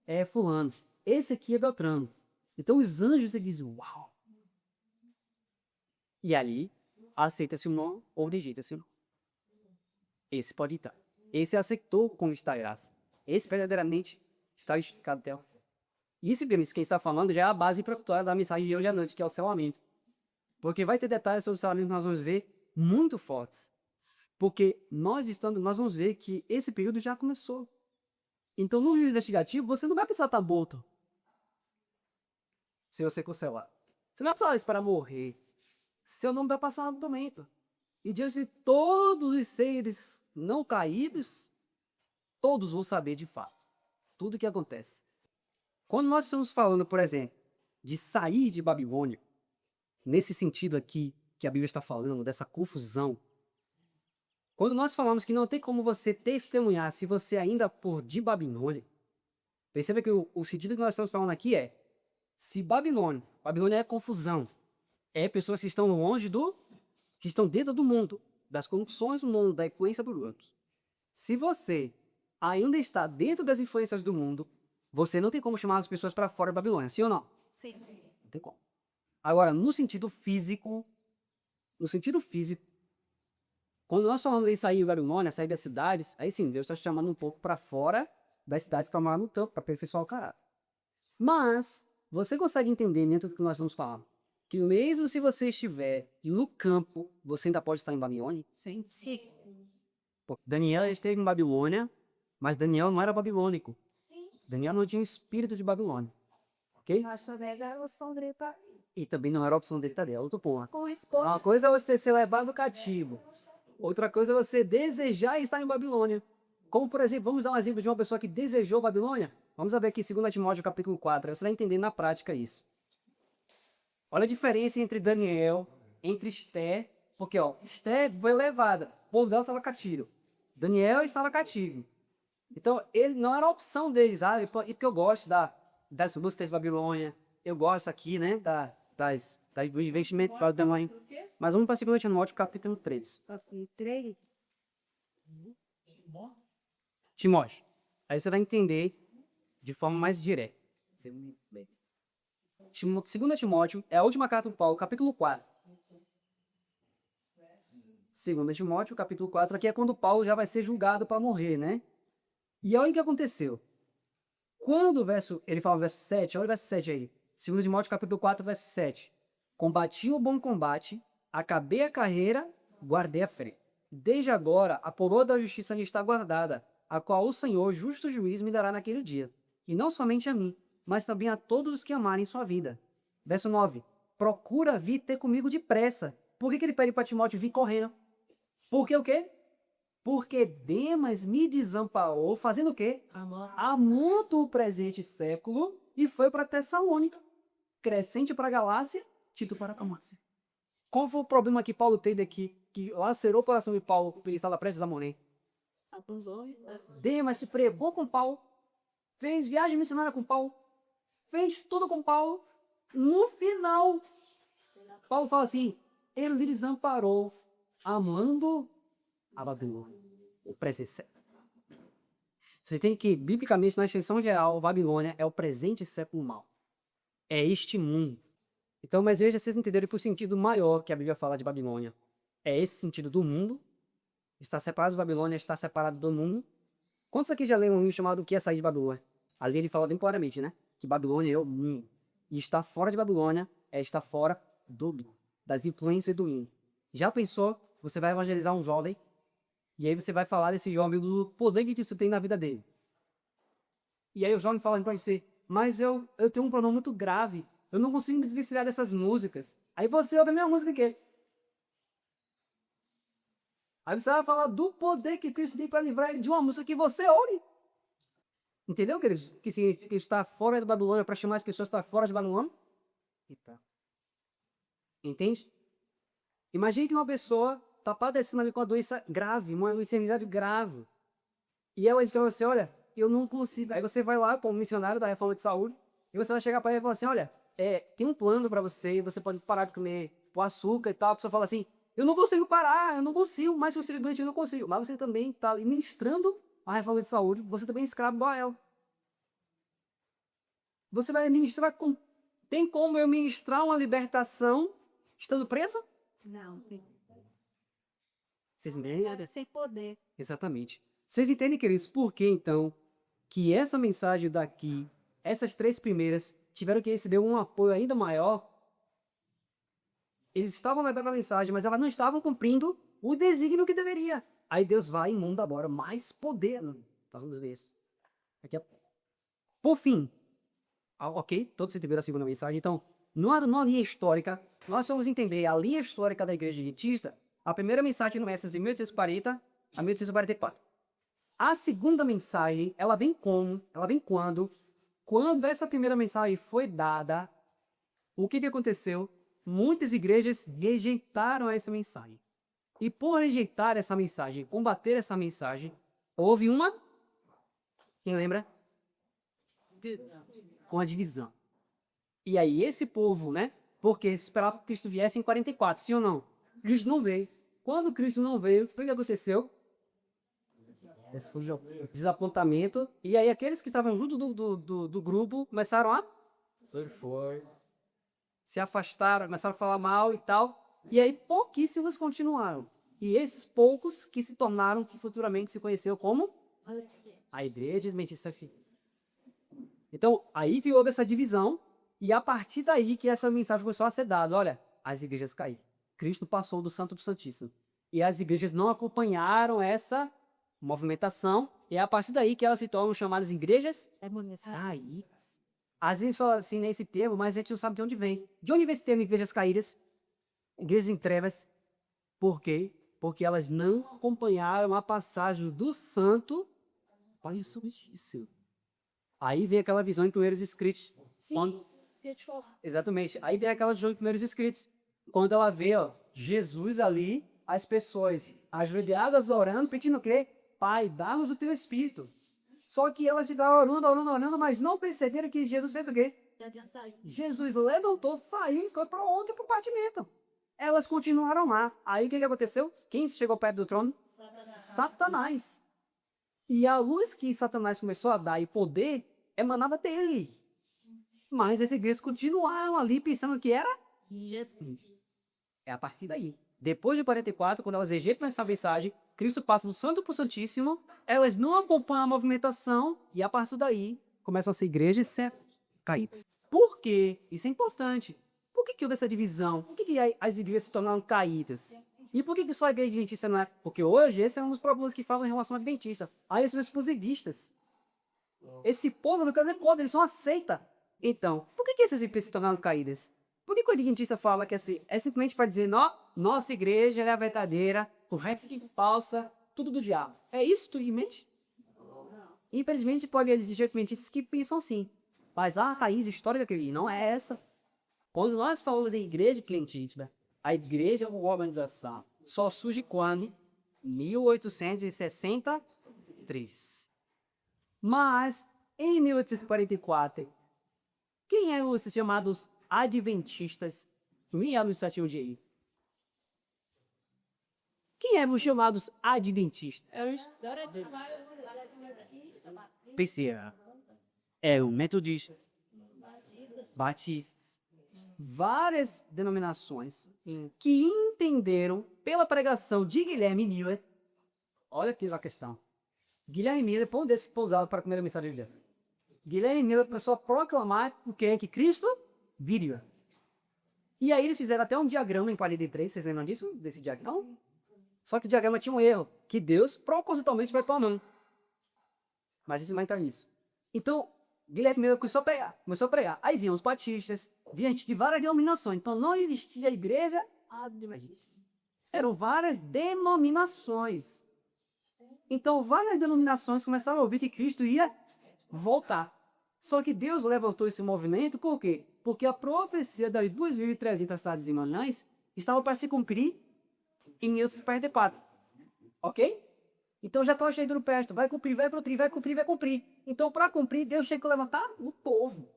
é fulano, esse aqui é Beltrano. Então os anjos, eles dizem, uau. E ali, aceita-se o nome ou rejeita-se o nome. Esse pode estar. Esse aceitou conquistar a graça. Esse verdadeiramente está justificado até o fim. Isso, quem está falando, já é a base introdutória da mensagem de hoje à noite, que é o selamento. Porque vai ter detalhes sobre o selamento que nós vamos ver muito fortes. Porque nós vamos ver que esse período já começou. Então, no juízo investigativo, você não vai precisar estar morto. Se você for selado. Você não vai precisar esperar morrer. Seu nome vai passar no momento. E diante de todos os seres não caídos, todos vão saber de fato tudo o que acontece. Quando nós estamos falando, por exemplo, de sair de Babilônia, nesse sentido aqui que a Bíblia está falando, dessa confusão, quando nós falamos que não tem como você testemunhar se você ainda for de Babilônia, perceba que o sentido que nós estamos falando aqui é, se Babilônia é confusão, é pessoas que estão longe que estão dentro do mundo, das condições do mundo, da influência do outro. Se você ainda está dentro das influências do mundo, você não tem como chamar as pessoas para fora da Babilônia, sim ou não?
Sim.
Não tem como. Agora, no sentido físico, quando nós falamos em sair da Babilônia, sair das cidades, aí sim, Deus está chamando um pouco para fora das cidades que estão lá no campo, para aperfeiçoar o caráter. Mas, você consegue entender dentro do que nós estamos falando, que mesmo se você estiver no campo, você ainda pode estar em Babilônia?
Sim. Sim.
Pô, Daniel esteve em Babilônia, mas Daniel não era babilônico. Daniel não tinha o espírito de Babilônia. Ok? E também não era a opção dele, tá? É outro ponto. Uma coisa é você ser levado cativo. Outra coisa é você desejar estar em Babilônia. Como, por exemplo, vamos dar um exemplo de uma pessoa que desejou Babilônia? Vamos ver aqui 2 Timóteo capítulo 4. Você vai entender na prática isso. Olha a diferença entre Daniel, entre Esté, porque ó, Esté foi levada, o povo dela estava cativo. Daniel estava cativo. Então, ele não era a opção deles, e porque eu gosto das músicas de Babilônia, eu gosto aqui, né, do investimento para o tamanho. Mas vamos para 2 Timóteo capítulo 3. Timóteo, aí você vai entender de forma mais direta. 2 Timóteo é a última carta do Paulo, capítulo 4. 2 Timóteo, capítulo 4, aqui é quando Paulo já vai ser julgado para morrer, né? E olha o que aconteceu. Quando o verso, ele fala o verso 7, olha o verso 7 aí. 2 Timóteo, capítulo 4, verso 7. Combati o bom combate, acabei a carreira, guardei a fé. Desde agora, a coroa da justiça me está guardada, a qual o Senhor, justo juiz, me dará naquele dia. E não somente a mim, mas também a todos os que amarem sua vida. Verso 9. Procura vir ter comigo depressa. Por que ele pede para Timóteo vir correndo? Porque o quê? Porque Demas me desamparou, fazendo o quê? Amando o presente século e foi para Tessalônica. Crescente para a Galácia, Tito para a Camácia. Qual foi o problema que Paulo teve aqui, que lacerou o coração de Paulo, porque ele estava prestes a morrer? Demas se pregou com Paulo, fez viagem missionária com Paulo, fez tudo com Paulo. No final, Paulo fala assim, ele me desamparou, amando a Babilônia, o presente século. Você tem que, biblicamente, na extensão geral, Babilônia é o presente século mal. É este mundo. Então, mas veja, vocês entenderem que o sentido maior que a Bíblia fala de Babilônia é esse sentido do mundo. Está separado de Babilônia, está separado do mundo. Quantos aqui já leram um livro chamado O que é sair de Babilônia? Ali ele fala bem claramente, né? Que Babilônia é o mundo. E estar fora de Babilônia é estar fora do mundo, das influências do mundo. Já pensou? Você vai evangelizar um jovem e aí você vai falar desse jovem do poder que isso tem na vida dele. E aí o jovem fala para você, mas eu tenho um problema muito grave. Eu não consigo me desvencilhar dessas músicas. Aí você ouve a mesma música que ele. Aí você vai falar do poder que Cristo tem para livrar ele de uma música que você ouve. Entendeu, queridos? Que significa estar fora da Babilônia para chamar as pessoas a estar fora de Babilônia? Eita. Entende? Imagine que uma pessoa está padecendo ali com uma doença grave, uma enfermidade grave. E ela diz para você, olha, eu não consigo. Aí você vai lá como missionário da Reforma de Saúde e você vai chegar para ele e falar assim, olha, tem um plano para você, você pode parar de comer o açúcar e tal. A pessoa fala assim, eu não consigo parar, eu não consigo, mas se você é doente eu não consigo. Mas você também está administrando a Reforma de Saúde, você também é escravo igual a ela. Você vai administrar com... Tem como eu ministrar uma libertação estando preso?
Não,
Vocês entendem?
sem poder.
Exatamente. Vocês entendem, queridos, por que então que essa mensagem daqui, essas 3 primeiras, tiveram que receber um apoio ainda maior? Eles estavam levando a mensagem, mas elas não estavam cumprindo o desígnio que deveria. Aí Deus vai e manda agora mais poder. Nós vamos ver isso. Por fim, ok, todos entenderam a segunda mensagem. Então, numa linha histórica, nós vamos entender a linha histórica da igreja adventista. A primeira mensagem começa de 1840 a 1844. A segunda mensagem, ela vem como? Ela vem quando? Quando essa primeira mensagem foi dada, o que aconteceu? Muitas igrejas rejeitaram essa mensagem. E por rejeitar essa mensagem, combater essa mensagem, houve uma... Quem lembra? Uma divisão. E aí esse povo, né? Porque esperava que Cristo viesse em 44, sim ou não? Cristo não veio. Quando Cristo não veio, o que aconteceu? Desapontamento. E aí aqueles que estavam junto do grupo começaram a se afastaram, começaram a falar mal e tal. E aí pouquíssimos continuaram. E esses poucos que se tornaram, que futuramente se conheceu como a Igreja Adventista Fiel. Então, aí houve essa divisão, e a partir daí que essa mensagem começou a ser dada. Olha, as igrejas caíram. Cristo passou do Santo do Santíssimo. E as igrejas não acompanharam essa movimentação, e é a partir daí que elas se tornam chamadas igrejas caídas. Às vezes fala assim nesse termo, mas a gente não sabe de onde vem. De onde vem esse termo igrejas caídas? Igrejas em trevas. Por quê? Porque elas não acompanharam a passagem do santo. Olha sobre isso. Aí vem aquela visão em primeiros escritos.
Sim, queria te falar.
Exatamente. Aí vem aquela visão em primeiros escritos. Quando ela vê, ó, Jesus ali, as pessoas ajoelhadas orando, pedindo o quê? Pai, dá-nos o teu espírito. Só que elas ficaram orando, mas não perceberam que Jesus fez o quê?
Já tinha saído.
Jesus levantou, saiu e foi para outro compartimento. Elas continuaram lá. Aí o que aconteceu? Quem chegou perto do trono? Satanás. E a luz que Satanás começou a dar e poder emanava dele. Mas as igrejas continuaram ali pensando que era Jesus. É a partir daí. Depois de 44, quando elas rejeitam essa mensagem, Cristo passa do santo para o santíssimo, elas não acompanham a movimentação e a partir daí começam a ser igrejas caídas. Por quê? Isso é importante. Por que houve essa divisão? Por que as igrejas se tornaram caídas? E por que só a igreja adventista não é? Porque hoje esse é um dos problemas que falam em relação à adventista. Aí eles são exclusivistas. Esse povo não quer dizer contra, eles são aceita. Então, por que essas igrejas se tornaram caídas? Por que o adventista fala que assim, é simplesmente para dizer, nossa igreja é a verdadeira, o resto é falsa, tudo do diabo? É isso tudo em mente? Infelizmente pode existir adventistas que pensam assim. Mas a raiz histórica que não é essa. Quando nós falamos em igreja adventista, a igreja como organização só surge quando? 1863. Mas, em 1844, quem eram os chamados adventistas no administrativo de aí? Quem eram os chamados adventistas? PCA. O metodistas, batistas, várias denominações que entenderam pela pregação de Guilherme Miller. Olha aqui a questão. Guilherme Miller, por um desses pousados para a primeira mensagem de Deus. Guilherme Miller começou a proclamar o que é que Cristo viria. E aí eles fizeram até um diagrama em 43, vocês lembram disso? Desse diagrama? Só que o diagrama tinha um erro, que Deus propositalmente vai tomando. Mas a gente não vai entrar nisso. Então, Guilherme Miller começou a pregar. Aí vinham os batistas, vinha gente de várias denominações. Então não existia igreja adventista. Eram várias denominações. Então várias denominações começaram a ouvir que Cristo ia voltar. Só que Deus levantou esse movimento, por quê? Porque a profecia das 2.300 tardes semanais estava para se cumprir em 1844. Ok? Então já estava chegando perto. Vai cumprir, vai cumprir, vai cumprir, vai cumprir. Então, para cumprir, Deus tinha que levantar o povo.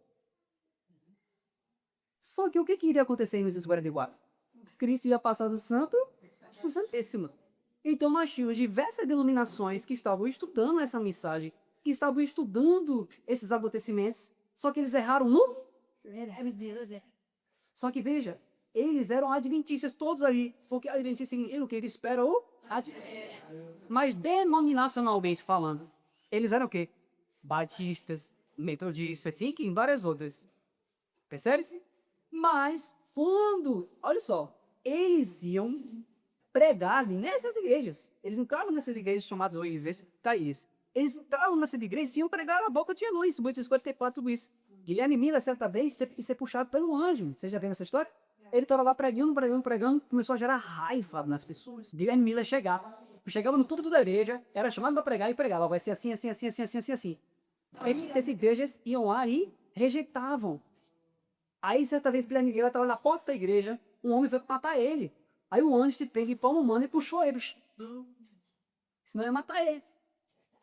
Só que o que iria acontecer em 1844? Cristo ia passar do santo para o santíssimo. Então nós tínhamos diversas denominações que estavam estudando essa mensagem, que estavam estudando esses acontecimentos, só que eles erraram no... Só que veja, eles eram adventistas todos ali, porque adventista significa o que eles esperam, mas denominacionalmente falando, eles eram o quê? Batistas, metodistas, assim, que em várias outras. Percebe-se? Mas quando, olha só, eles iam pregar nessas igrejas. Eles entravam nessas igrejas chamadas hoje igrejas caídas. Eles entravam nessas igrejas e iam pregar a boca de Jesus. Muitos 54 tudo isso. Guilherme Miller, certa vez, teve que ser puxado pelo anjo. Vocês já viram essa história? Ele estava lá pregando, começou a gerar raiva nas pessoas. Guilherme Miller chegava no tudo da igreja, era chamado para pregar e pregava. Vai ser assim, assim, assim, assim, assim, assim, assim. Essas igrejas iam lá e rejeitavam. Aí, certa vez, Guilherme Miller estava na porta da igreja, um homem foi matar ele. Aí o anjo se pega em palmo humano e puxou ele. Senão ia matar ele.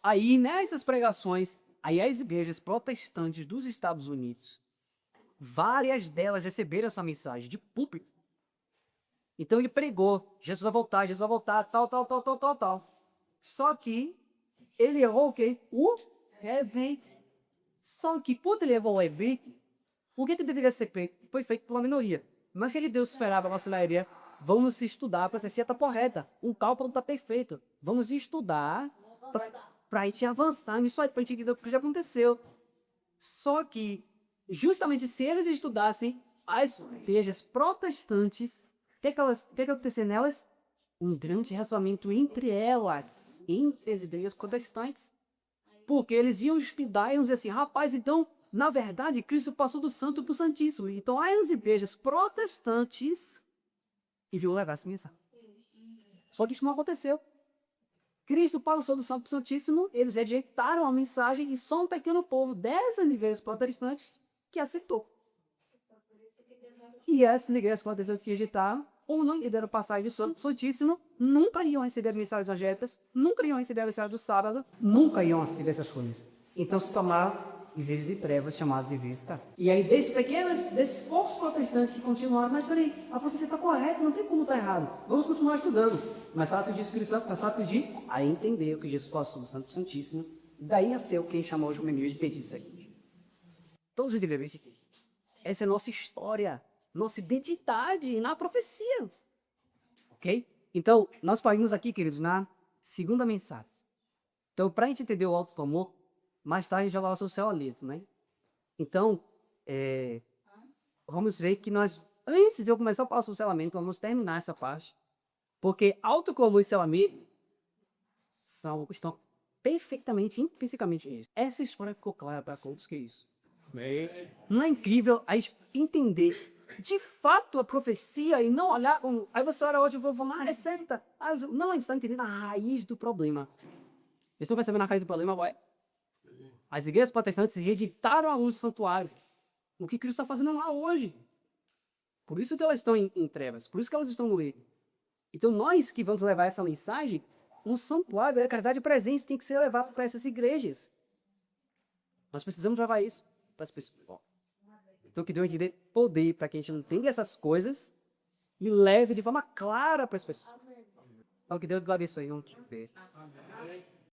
Aí, nessas pregações, aí as igrejas protestantes dos Estados Unidos, várias delas receberam essa mensagem de púlpito. Então ele pregou, Jesus vai voltar, tal. Só que ele errou o quê? O evento. Só que quando ele errou o evento, o que deveria ser feito? Foi feito por uma minoria. Mas que Deus esperava a nossa maioria. Vamos estudar para a ciência está correta. O cálculo está perfeito. Vamos estudar para a gente avançar nisso aí, para a gente entender o que já aconteceu. Só que, justamente se eles estudassem as igrejas protestantes, o que aconteceu nelas? um grande relacionamento entre elas, entre as igrejas protestantes. Porque eles iam estudar e iam dizer assim, rapaz, então, na verdade, Cristo passou do santo para o santíssimo. Então, as igrejas protestantes enviou levar essa mensagem. Só que isso não aconteceu. Cristo passou do santo para o santíssimo, eles rejeitaram a mensagem e só um pequeno povo dessas igrejas protestantes que aceitou. E essas igrejas protestantes que rejeitaram, ou não entenderam a passagem do santo santíssimo, nunca iam receber mensagens evangélicas, nunca iam receber a mensagem do sábado, nunca iam receber essas coisas. Então se tornaram igrejas de trevas, chamadas igrejas de Satanás. E aí desses poucos protestantes que continuaram, mas peraí, a profecia está correta, não tem como estar errado. Vamos continuar estudando. Começaram a pedir o Espírito Santo, começaram a pedir, aí entender o que Jesus passou do Santo Santíssimo, daí nasceu quem chamou os juvenis de pedidos aqui. Todos entenderam isso aqui. Essa é a nossa história, nossa identidade na profecia. Ok? Então, nós paramos aqui, queridos, na segunda mensagem. Então, para a gente entender o auto-amor, mais tarde a gente vai falar sobre o ceoalismo, né? Então, vamos ver que nós, antes de eu começar a falar sobre o celamento, vamos terminar essa parte, porque autocomum e celamento estão perfeitamente, intrinsecamente nisso. Essa história ficou clara para todos que é isso. Não é incrível a gente entender de fato a profecia e não olhar como... Aí você olha hoje e vou falar, é certa. Não, a gente está entendendo a raiz do problema. Eles estão percebendo a raiz do problema, ué? As igrejas protestantes rejeitaram a luz do santuário. O que Cristo está fazendo lá hoje. Por isso que elas estão em trevas. Por isso que elas estão no erro. Então nós que vamos levar essa mensagem, o santuário, a caridade presente tem que ser levado para essas igrejas. Nós precisamos levar isso para as pessoas. Então que Deus dê poder para que a gente entenda essas coisas e leve de forma clara para as pessoas. Então que Deus abençoe. Não te